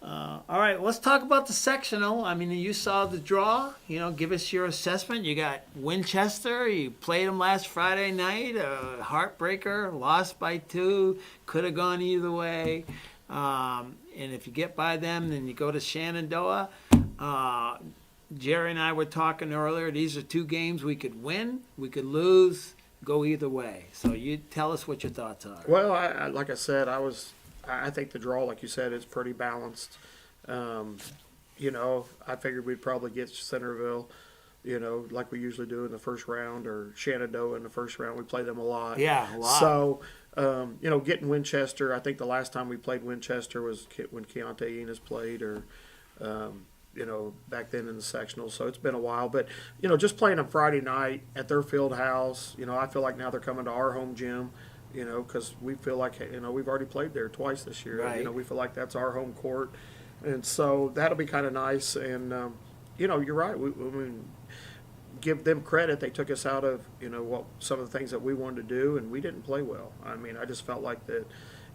All right, let's talk about the sectional. I mean, you saw the draw. Give us your assessment. You got Winchester. You played them last Friday night. Heartbreaker. Lost by 2. Could have gone either way. And if you get by them, then you go to Shenandoah. Jerry and I were talking earlier. These are 2 games we could win. We could lose. Go either way. So you tell us what your thoughts are. Well, like I said, I think the draw, like you said, is pretty balanced. I figured we'd probably get Centerville, like we usually do in the first round, or Shenandoah in the first round. We play them a lot. Yeah, a lot. So, getting Winchester, I think the last time we played Winchester was when Keontae Enos played, or, back then in the sectional. So it's been a while. But, just playing them Friday night at their field house, I feel like now they're coming to our home gym. Because we feel like, we've already played there twice this year. Right. We feel like that's our home court. And so that'll be kind of nice. And, you're right. We give them credit. They took us out of, some of the things that we wanted to do, and we didn't play well. I mean, I just felt like that,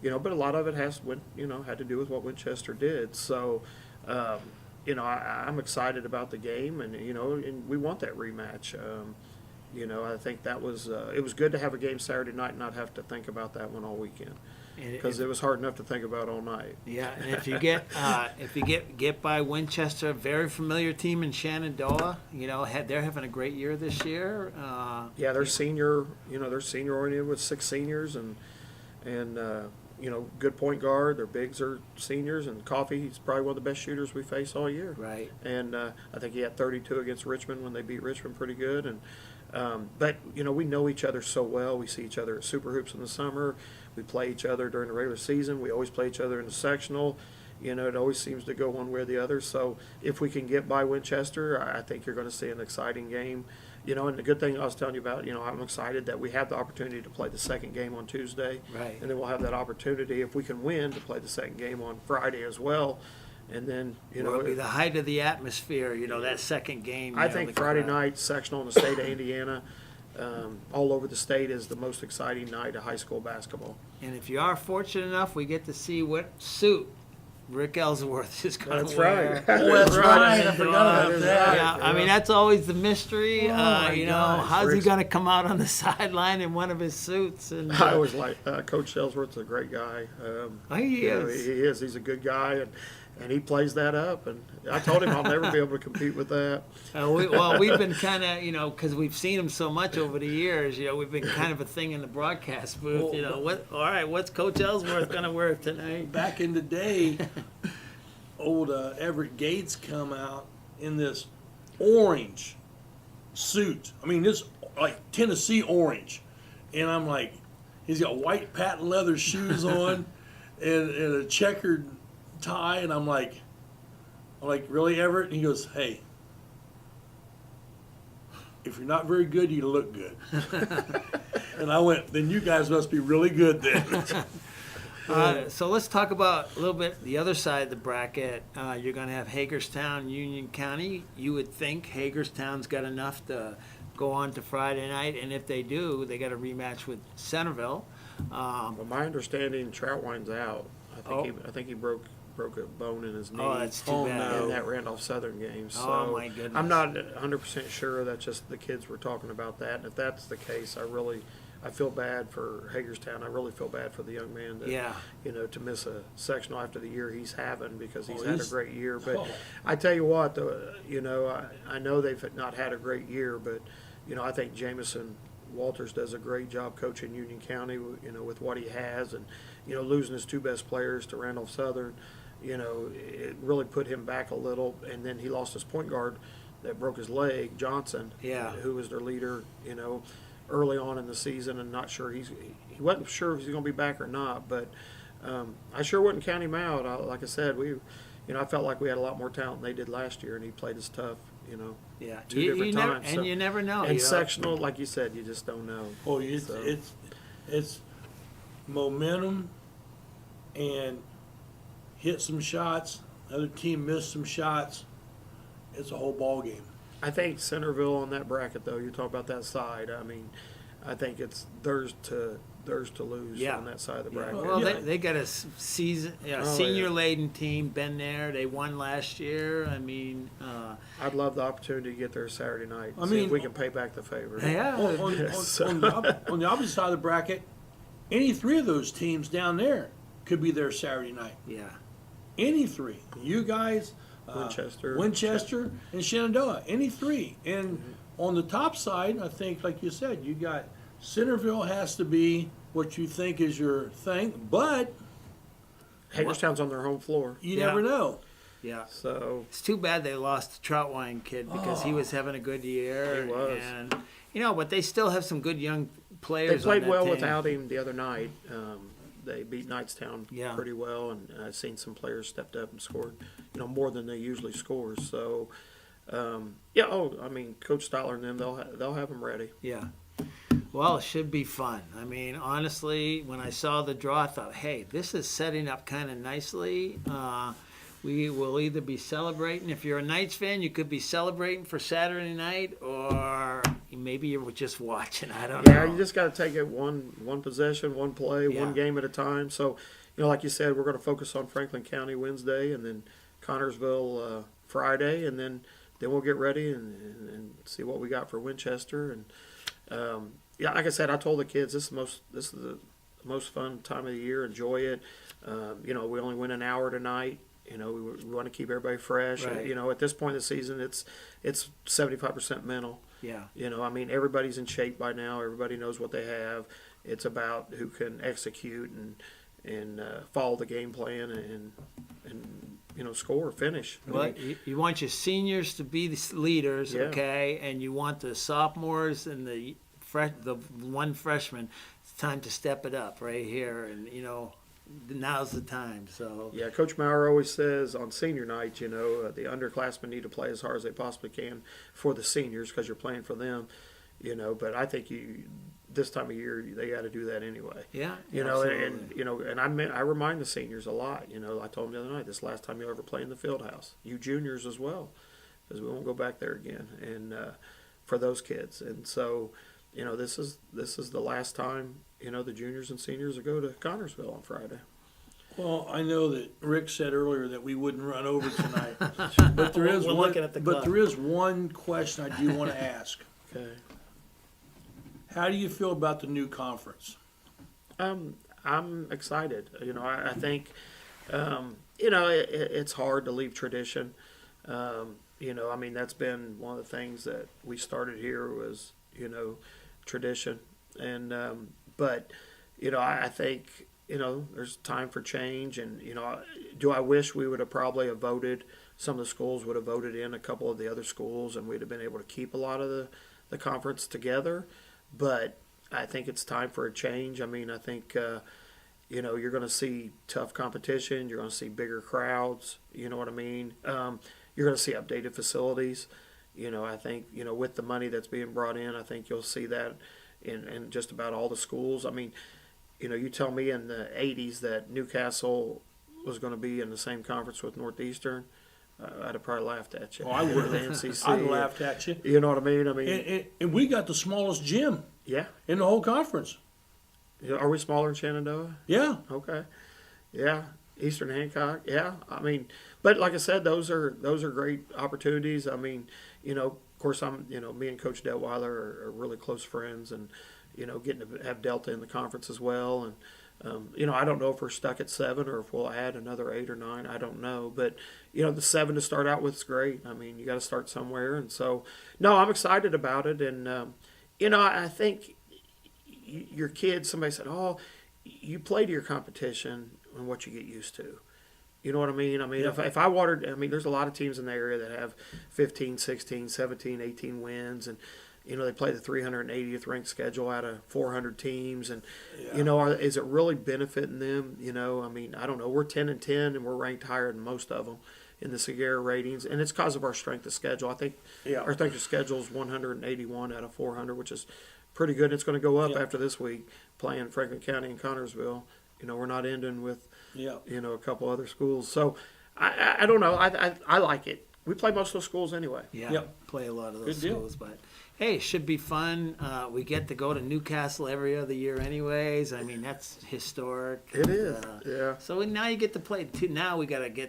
but a lot of it had to do with what Winchester did. So, I'm excited about the game, and, and we want that rematch. I think that was it was good to have a game Saturday night and not have to think about that one all weekend, because it was hard enough to think about all night. Yeah, and if you get by Winchester, a very familiar team in Shenandoah, they're having a great year this year. Yeah, they're senior oriented with 6 seniors and good point guard. Their bigs are seniors, and Coffee, he's probably one of the best shooters we face all year. Right. And I think he had 32 against Richmond when they beat Richmond pretty good. And but we know each other so well. We see each other at Super Hoops in the summer. We play each other during the regular season. We always play each other in the sectional. It always seems to go one way or the other. So if we can get by Winchester, I think you're going to see an exciting game. And the good thing I was telling you about, I'm excited that we have the opportunity to play the second game on Tuesday. Right. And then we'll have that opportunity, if we can win, to play the second game on Friday as well. And then, it'll be the height of the atmosphere, that second game. I think Friday night sectional in the state of Indiana, all over the state, is the most exciting night of high school basketball. And if you are fortunate enough, we get to see what suit Rick Ellsworth is going to wear. Right. That's right. I forgot about that. Yeah, I mean, that's always the mystery. Gosh. How's he going to come out on the sideline in one of his suits? And I always like Coach Ellsworth's a great guy. He is. He is. He's a good guy, and he plays that up. And I told him I'll never be able to compete with that. We've been kind of, because we've seen him so much over the years, we've been kind of a thing in the broadcast booth. What's Coach Ellsworth going to wear tonight? Back in the day, old Everett Gates come out in this orange suit. I mean, this like Tennessee orange. And I'm like, he's got white patent leather shoes on and a checkered tie. And I'm like, really, Everett? And he goes, hey, if you're not very good, you look good. And I went, then you guys must be really good then. So let's talk about a little bit the other side of the bracket. You're going to have Hagerstown, Union County. You would think Hagerstown's got enough to go on to Friday night, and if they do, they got a rematch with Centerville. Well, my understanding, Troutwine's out. I think he broke a bone in his knee. Oh, that's too bad. In that Randolph Southern game. So Oh, my goodness. I'm not 100% sure. That's just the kids were talking about that. And if that's the case, I feel bad for Hagerstown. I really feel bad for the young man that, Yeah. to miss a sectional after the year he's having, because he's had a he's- great year. But Oh. I tell you what, though, I know they've not had a great year, but, I think Jamison Walters does a great job coaching Union County, with what he has, and, losing his two best players to Randolph Southern, it really put him back a little. And then he lost his point guard that broke his leg, Johnson, Yeah. who was their leader, early on in the season, and not sure he wasn't sure if he's going to be back or not. But I sure wouldn't count him out. Like I said, I felt like we had a lot more talent than they did last year, and he played as tough, Yeah, two different times. and you never know. And sectional, like you said, you just don't know. Oh, So- it's momentum and hit some shots. Other team missed some shots. It's a whole ball game. I think Centerville on that bracket, though, you talk about that side. I mean, I think it's theirs to lose Yeah. on that side of the bracket. Well, Yeah. they got a Oh, senior laden team. Been there. They won last year. I mean, I'd love the opportunity to get there Saturday night. I See if mean- we can pay back the favor. yeah. On the opposite side of the bracket, any three of those teams down there could be there Saturday night. Yeah. Any three. You guys, Winchester, and Shenandoah. Any three. And on the top side, I think, like you said, you got Centerville has to be what you think is your thing, but Hagerstown's on their home floor. you Yeah. never know. Yeah. So It's too bad they lost the Troutwine kid because he was having a good year. He was. And, but they still have some good young they players. played on that well team. without him the other night. They beat Knightstown Yeah. pretty well, and I've seen some players stepped up and scored, more than they usually score. So, Coach Stoller and them, they'll have them ready. Yeah. Well, it should be fun. I mean, honestly, when I saw the draw, I thought, hey, this is setting up kind of nicely. We will either be celebrating. If you're a Knights fan, you could be celebrating for Saturday night, or maybe you were just watching. I don't know. Yeah, you just got to take it one possession, one play, Yeah. one game at a time. So, like you said, we're going to focus on Franklin County Wednesday, and then Connorsville Friday, and then we'll get ready and see what we got for Winchester. And like I said, I told the kids this is the most fun time of the year. Enjoy it. We only win an hour tonight. We want to keep everybody fresh. Right. At this point in the season, it's 75% mental. Yeah. Everybody's in shape by now. Everybody knows what they have. It's about who can execute and follow the game plan and score, finish. Well, you want your seniors to be the leaders, Yeah. okay, and you want the sophomores and the one freshman. It's time to step it up right here, and now's the time. So Yeah, Coach Maurer always says on senior night, the underclassmen need to play as hard as they possibly can for the seniors because you're playing for them. But I think this time of year they got to do that anyway. yeah, And absolutely. and I remind the seniors a lot. I told them the other night, this is the last time you'll ever play in the field house. You juniors as well, because we won't go back there again. And for those kids, and so this is the last time the juniors and seniors will go to Connorsville on Friday. Well, I know that Rick said earlier that we wouldn't run over tonight, but there is We're one. looking at the But clock. there is one question I do want to ask. Okay. How do you feel about the new conference? I'm excited. I think, it's hard to leave tradition. That's been one of the things that we started here was, tradition. And, but, I think, there's time for change. And, do I wish we would have probably have voted, some of the schools would have voted in a couple of the other schools and we'd have been able to keep a lot of the conference together. But I think it's time for a change. I think, you're going to see tough competition. You're going to see bigger crowds. You know what I mean? You're going to see updated facilities. I think, with the money that's being brought in, I think you'll see that in just about all the schools. You tell me in the 80s that Newcastle was going to be in the same conference with Northeastern. I'd have probably laughed at you. Oh, I would have. The NCC. I'd have laughed at you. You know what I mean? And we got the smallest gym Yeah. in the whole conference. Are we smaller than Shenandoah? Yeah. Okay. Yeah. Eastern Hancock. Yeah. I mean, but like I said, those are great opportunities. I mean, of course, me and Coach Detweiler are really close friends, and getting to have Delta in the conference as well. And I don't know if we're stuck at 7 or if we'll add another 8 or 9. I don't know, but the 7 to start out with is great. I mean, you got to start somewhere, and so no, I'm excited about it. And I think your kids. Somebody said, "Oh, you play to your competition and what you get used to." You know what I mean? I mean, Yeah. if I watered, there's a lot of teams in the area that have 15, 16, 17, 18 wins, and they play the 380th ranked schedule out of 400 teams, and is it really benefiting them? I don't know. We're 10-10, and we're ranked higher than most of them in the Sierra ratings, and it's because of our strength of schedule. I think our strength of schedule is 181 out of 400, which is pretty good. It's going to go up after this week playing Franklin County and Connorsville. We're not ending with a couple other schools. So I don't know. I like it. We play most of those schools anyway. Yeah, play a lot of those Good deal. schools, but hey, it should be fun. We get to go to Newcastle every other year, anyways. I mean, that's historic. It is. Yeah. So now you get to play. Now we got to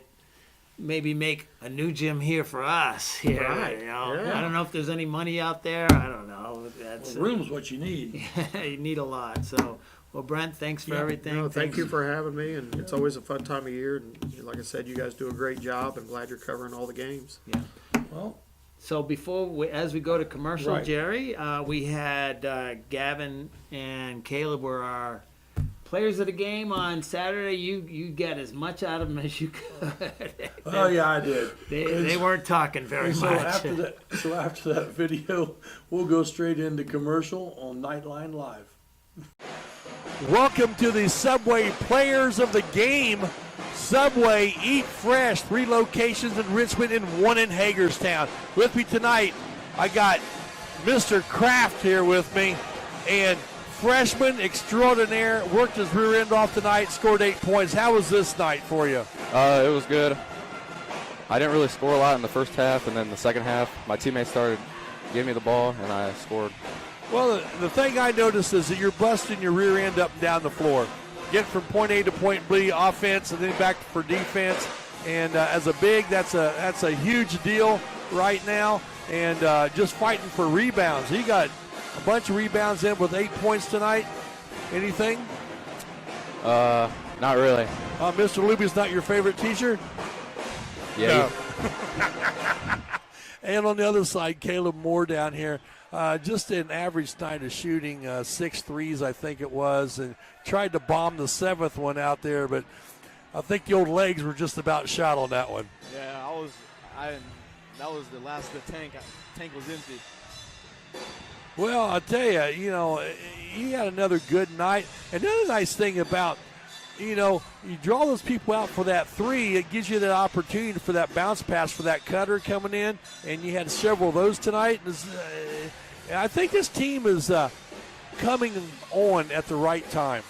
make a new gym here for us. Here, Right. Yeah. I don't know if there's any money out there. I don't know. That's Room's what you need. you need a lot. So, well, Brent, thanks for everything. No, thank you for having me, and it's always a fun time of year. And like I said, you guys do a great job. I'm glad you're covering all the games. Yeah. Well, So as we go to commercial, Right. Jerry, we had Gavin and Caleb were our players of the game on Saturday. You got as much out of them as you could. oh yeah, I did. They weren't talking very So much. after that video, we'll go straight into commercial on Knightline Live. Welcome to the Subway Players of the Game. Subway, eat fresh. 3 locations in Richmond and 1 in Hagerstown. With me tonight, I got Mr. Kraft here with me, and freshman extraordinaire, worked his rear end off tonight, scored 8 points. How was this night for you? It was good. I didn't really score a lot in the first half, and then the second half, my teammates started giving me the ball, and I scored. Well, the thing I noticed is that you're busting your rear end up and down the floor. Get from point A to point B, offense, and then back for defense. And as a big, that's a huge deal right now. And just fighting for rebounds. He got a bunch of rebounds in with 8 points tonight. Anything? Not really. Mr. Luby's not your favorite teacher? Yeah. No. And on the other side, Caleb Moore down here. Just an average night of shooting, 6 threes, I think it was, and tried to bomb the 7th one out there, but I think the old legs were just about shot on that one. Yeah, that was the last of the tank. Tank was empty. Well, I'll tell you, he had another good night. Another nice thing about, you draw those people out for that 3, it gives you that opportunity for that bounce pass for that cutter coming in, and you had several of those tonight. I think this team is coming on at the right time.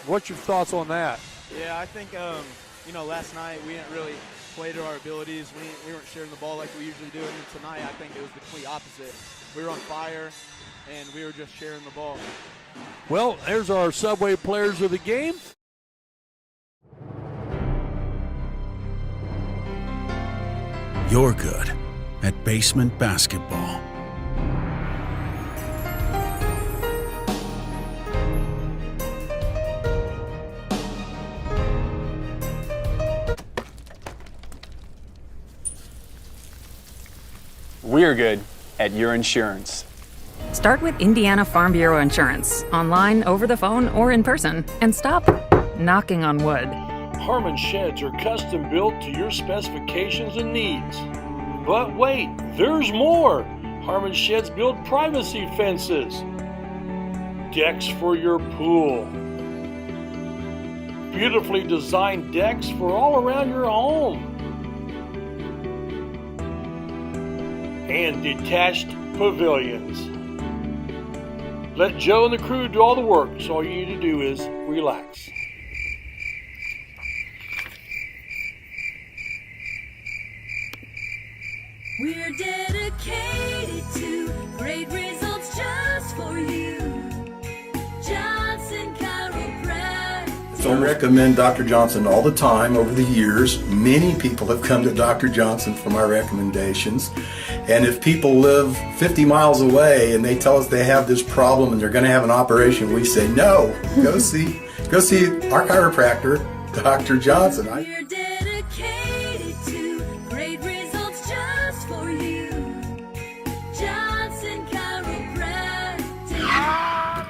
What's your thoughts on that? Yeah, I think, last night we didn't really play to our abilities. We weren't sharing the ball like we usually do. And then tonight, I think it was the complete opposite. We were on fire, and we were just sharing the ball. Well, there's our Subway players of the game. You're good at basement basketball. We're good at your insurance. Start with Indiana Farm Bureau Insurance, online, over the phone, or in person, and stop knocking on wood. Harmon sheds are custom built to your specifications and needs. But wait, there's more! Harmon sheds build privacy fences, decks for your pool, beautifully designed decks for all around your home, and detached pavilions. Let Joe and the crew do all the work, so all you need to do is relax. We're dedicated to great results just for you. Johnson Chiropractic. So I recommend Dr. Johnson all the time over the years. Many people have come to Dr. Johnson for my recommendations. And if people live 50 miles away and they tell us they have this problem and they're going to have an operation, we say, no, go see our chiropractor, Dr. Johnson. We're dedicated to great results just for you. Johnson Chiropractic.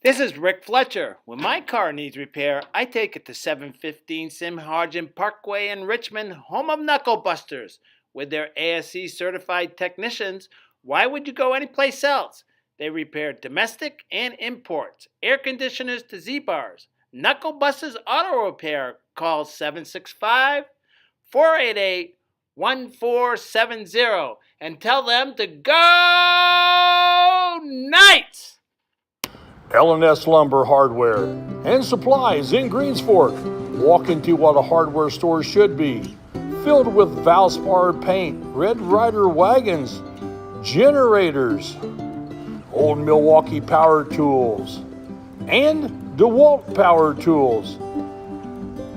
This is Rick Fletcher. When my car needs repair, I take it to 715 Simharjan Parkway in Richmond, home of Knuckle Busters. With their ASE certified technicians, why would you go anyplace else? They repair domestic and imports, air conditioners to Z-bars. Knuckle Busters Auto Repair. Call 765-488-1470 and tell them to go Knights! L&S Lumber Hardware and Supplies in Greensfork. Walk into what a hardware store should be. Filled with Valspar paint, Red Ryder wagons, generators, old Milwaukee power tools, and DeWalt power tools.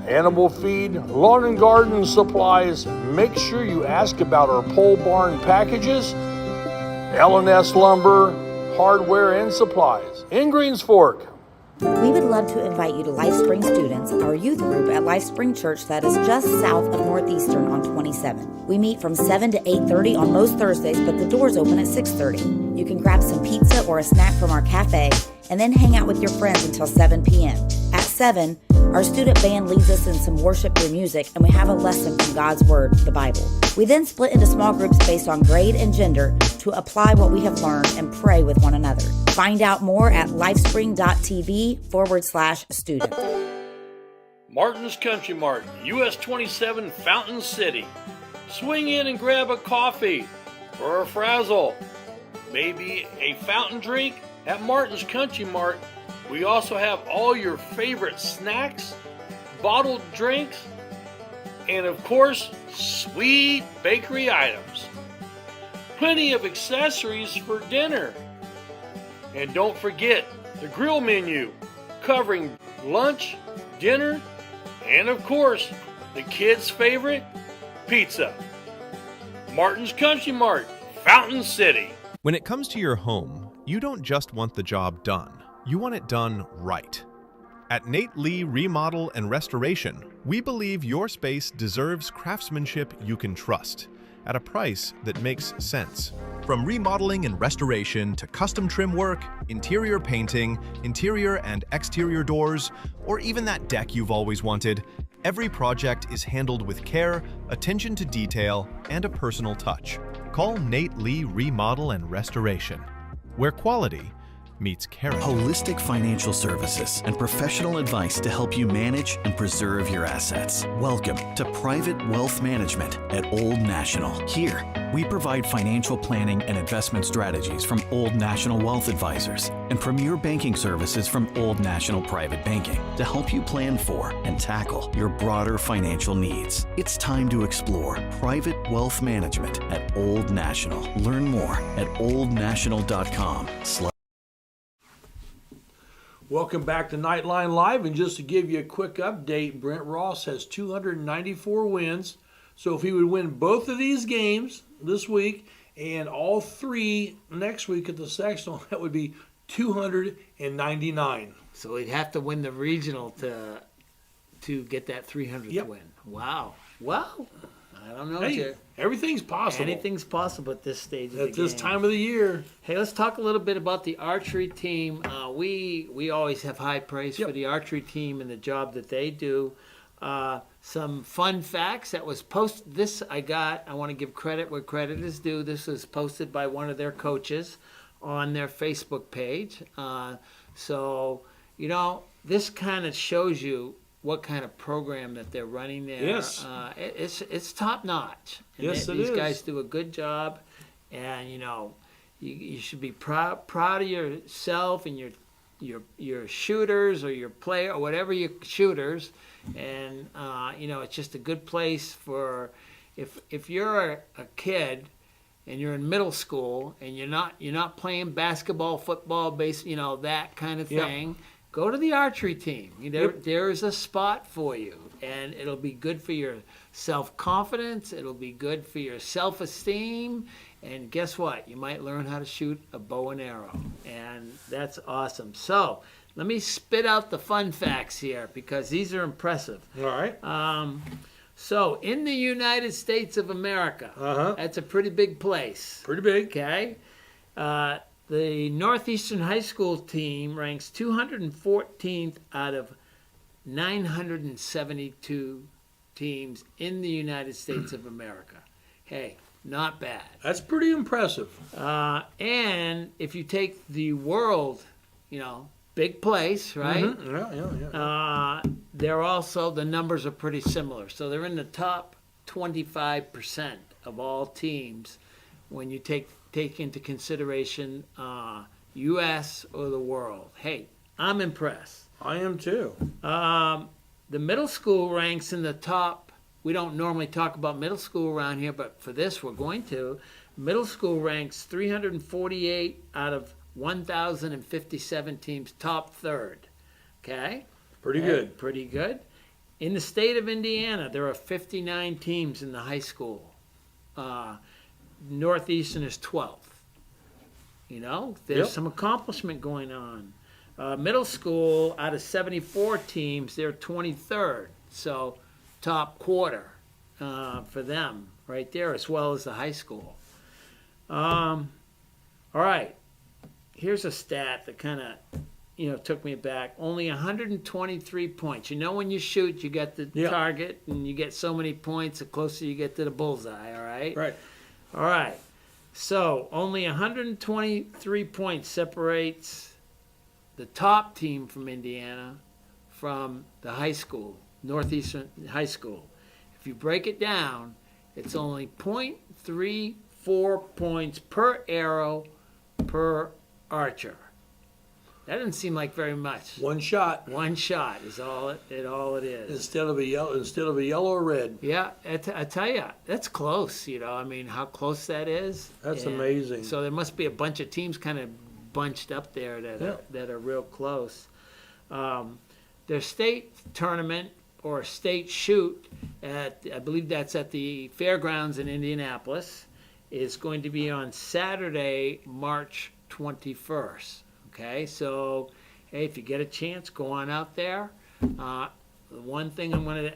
Animal feed, lawn and garden supplies. Make sure you ask about our pole barn packages. L&S Lumber Hardware and Supplies in Greensfork. We would love to invite you to Life Spring Students, our youth group at Life Spring Church that is just south of Northeastern on 27. We meet from 7 to 8:30 on most Thursdays, but the doors open at 6:30. You can grab some pizza or a snack from our cafe and then hang out with your friends until 7 p.m. At 7, our student band leads us in some worship through music, and we have a lesson from God's Word, the Bible. We then split into small groups based on grade and gender to apply what we have learned and pray with one another. Find out more at lifespring.tv/student. Martin's Country Mart, US 27 Fountain City. Swing in and grab a coffee or a frazzle. Maybe a fountain drink at Martin's Country Mart. We also have all your favorite snacks, bottled drinks, and of course, sweet bakery items. Plenty of accessories for dinner. And don't forget the grill menu, covering lunch, dinner, and of course, the kids' favorite, pizza. Martin's Country Mart, Fountain City. When it comes to your home, you don't just want the job done. You want it done right. At Nate Lee Remodel and Restoration, we believe your space deserves craftsmanship you can trust at a price that makes sense. From remodeling and restoration to custom trim work, interior painting, interior and exterior doors, or even that deck you've always wanted, every project is handled with care, attention to detail, and a personal touch. Call Nate Lee Remodel and Restoration, where quality meets character. Holistic financial services and professional advice to help you manage and preserve your assets. Welcome to Private Wealth Management at Old National. Here, we provide financial planning and investment strategies from Old National Wealth Advisors and premier banking services from Old National Private Banking to help you plan for and tackle your broader financial needs. It's time to explore Private Wealth Management at Old National. Learn more at oldnational.com. Welcome back to Knightline Live, and just to give you a quick update, Brent Ross has 294 wins. So if he would win both of these games this week and all three next week at the sectional, that would be 299. So he'd have to win the regional to get that 300th win. Wow. Well, I don't know. Hey, everything's possible. Anything's possible at this stage of the game. At this time of the year. Hey, let's talk a little bit about the archery team. We always have high praise for the archery team and the job that they do. Some fun facts that was posted. I want to give credit where credit is due. This was posted by one of their coaches on their Facebook page. So, this kind of shows you what kind of program that they're running there. Yes. It's top notch. And yes, these guys do a good job, and you should be proud of yourself and your shooters or your player or whatever your shooters, and it's just a good place for if you're a kid and you're in middle school and you're not playing basketball, football, that kind of thing, go to the archery team. There's a spot for you, and it'll be good for your self-confidence. It'll be good for your self-esteem. And guess what? You might learn how to shoot a bow and arrow, and that's awesome. So let me spit out the fun facts here because these are impressive. All right. So in the United States of America, that's a pretty big place. Pretty big. Okay. The Northeastern High School team ranks 214th out of 972 teams in the United States of America. Hey, not bad. That's pretty impressive. And if you take the world, big place, right? Mm-hmm. Yeah. They're also, the numbers are pretty similar. So they're in the top 25% of all teams when you take into consideration U.S. or the world. Hey, I'm impressed. I am too. The middle school ranks in the top. We don't normally talk about middle school around here, but for this we're going to. Middle school ranks 348 out of 1,057 teams, top third. Okay? Pretty good. Pretty good. In the state of Indiana, there are 59 teams in the high school. Northeastern is 12th. There's some accomplishment going on. Middle school, out of 74 teams, they're 23rd. So top quarter for them right there, as well as the high school. All right. Here's a stat that kind of, took me back. Only 123 points. When you shoot, you get the target, and you get so many points, the closer you get to the bullseye, all right? Right. All right. So only 123 points separates the top team from Indiana from the high school, Northeastern High School. If you break it down, it's only 0.34 points per arrow per archer. That doesn't seem like very much. One shot. One shot is all it is. Instead of a yellow or red. Yeah, I tell you, that's close. How close that is. That's amazing. So there must be a bunch of teams kind of bunched up there that are real close. Their state tournament or state shoot I believe that's at the fairgrounds in Indianapolis, is going to be on Saturday, March 21st. Okay, so hey, if you get a chance, go on out there. The one thing I'm going to,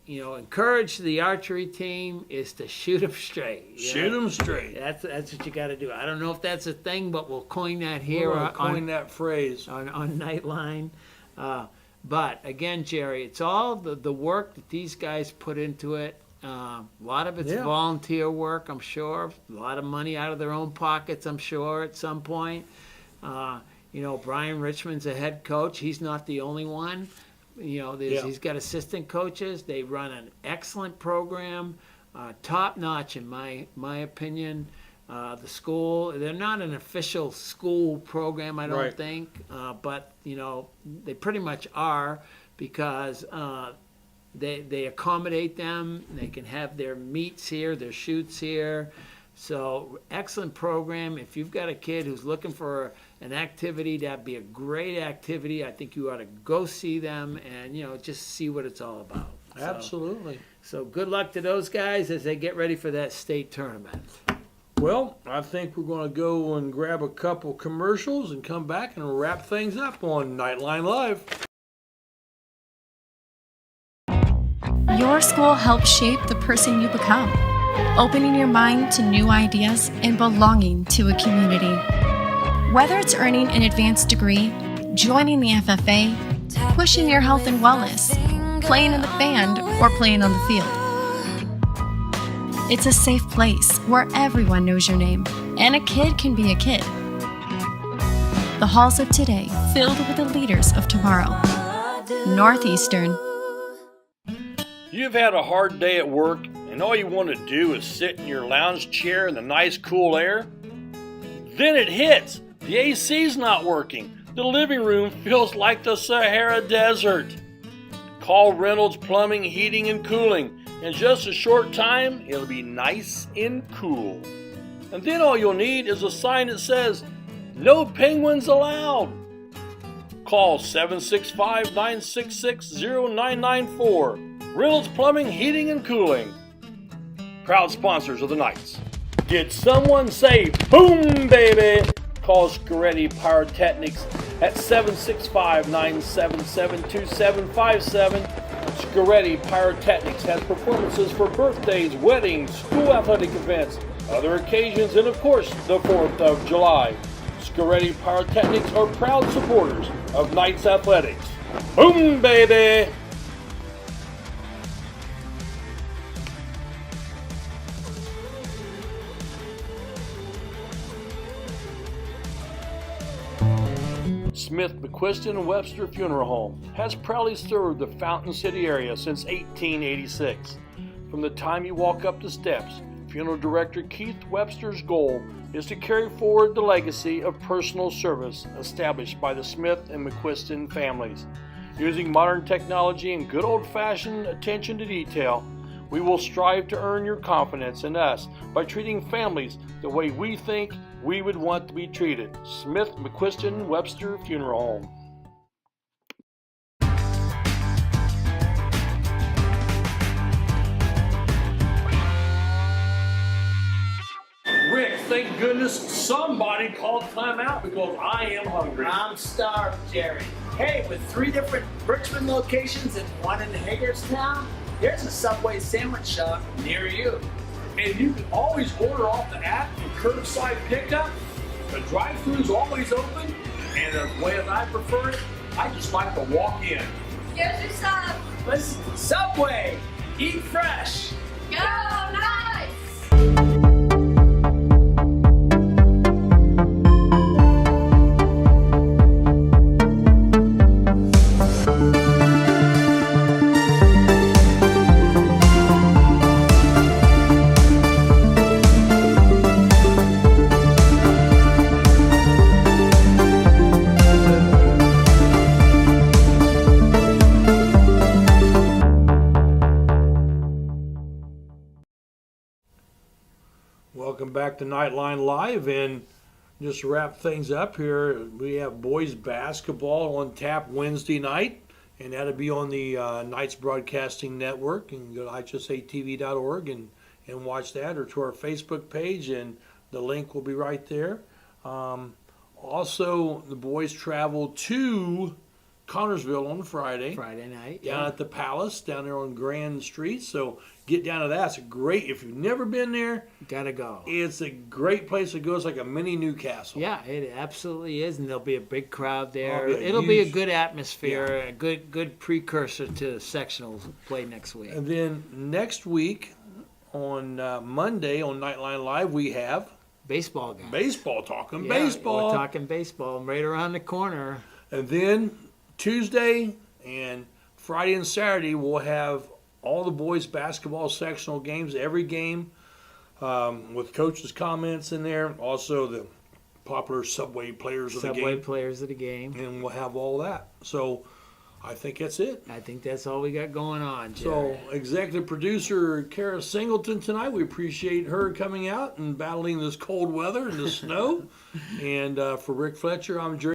encourage the archery team is to shoot them straight. Shoot them straight. That's what you got to do. I don't know if that's a thing, but we'll coin that here. We'll coin that phrase on Knightline. But again, Jerry, it's all the work that these guys put into it. A lot of it's volunteer work, I'm sure. A lot of money out of their own pockets, I'm sure, at some point. Brian Richmond's a head coach. He's not the only one. He's got assistant coaches. They run an excellent program, top notch in my opinion. The school, they're not an official school program, I don't think, but they pretty much are because they accommodate them. They can have their meets here, their shoots here. So excellent program. If you've got a kid who's looking for an activity, that'd be a great activity. I think you ought to go see them and just see what it's all about. Absolutely. So good luck to those guys as they get ready for that state tournament. Well, I think we're going to go and grab a couple commercials and come back and wrap things up on Knightline Live. Your school helps shape the person you become, opening your mind to new ideas and belonging to a community. Whether it's earning an advanced degree, joining the FFA, pushing your health and wellness, playing in the band, or playing on the field. It's a safe place where everyone knows your name, and a kid can be a kid. The halls of today filled with the leaders of tomorrow. Northeastern. You've had a hard day at work, and all you want to do is sit in your lounge chair in the nice cool air? Then it hits! The AC's not working. The living room feels like the Sahara Desert. Call Reynolds Plumbing, Heating, and Cooling. In just a short time, it'll be nice and cool. And then all you'll need is a sign that says, "No penguins allowed." Call 765-966-0994. Reynolds Plumbing, Heating, and Cooling. Proud sponsors of the Knights. Did someone say boom, baby? Call Scaretti Pyrotechnics at 765-977-2757. Scaretti Pyrotechnics has performances for birthdays, weddings, school athletic events, other occasions, and of course, the 4th of July. Scaretti Pyrotechnics are proud supporters of Knights Athletics. Boom, baby! Smith, McQuiston, and Webster Funeral Home has proudly served the Fountain City area since 1886. From the time you walk up the steps, Funeral Director Keith Webster's goal is to carry forward the legacy of personal service established by the Smith and McQuiston families. Using modern technology and good old-fashioned attention to detail, we will strive to earn your confidence in us by treating families the way we think we would want to be treated. Smith, McQuiston, Webster Funeral Home. Rick, thank goodness somebody called time out because I am hungry. I'm starved, Jerry. Hey, with 3 different Richmond locations and 1 in Hagerstown, there's a Subway sandwich shop near you. And you can always order off the app and curbside pickup. The drive-thru's always open, and the way that I prefer it, I just like to walk in. Here's your sub. Listen, Subway, eat fresh. Go Knights! Welcome back to Knightline Live, and just to wrap things up here, we have boys basketball on tap Wednesday night, and that'll be on the Knights Broadcasting Network. And go to hsatv.org and watch that, or to our Facebook page, and the link will be right there. Also, the boys travel to Connorsville on Friday night, down at the Palace down there on Grand Street. So get down to that. It's a great, if you've never been there, gotta go. It's a great place to go. It's like a mini Newcastle. Yeah, it absolutely is, and there'll be a big crowd there. Oh, yeah, It'll be a huge. good atmosphere, Yeah. a good precursor to sectionals play next week. And then next week on Monday on Knightline Live, we have baseball guys. Baseball, talking Yeah, baseball. We're talking baseball right around the corner. And then Tuesday and Friday and Saturday, we'll have all the boys basketball sectional games, every game, with coaches' comments in there. Also, the popular Subway players of the game. Subway players of the game. And we'll have all that. So I think that's it. I think that's all we got going on, Jerry. So, executive producer Kara Singleton tonight, we appreciate her coming out and battling this cold weather and the snow. And for Rick Fletcher, I'm Jerry.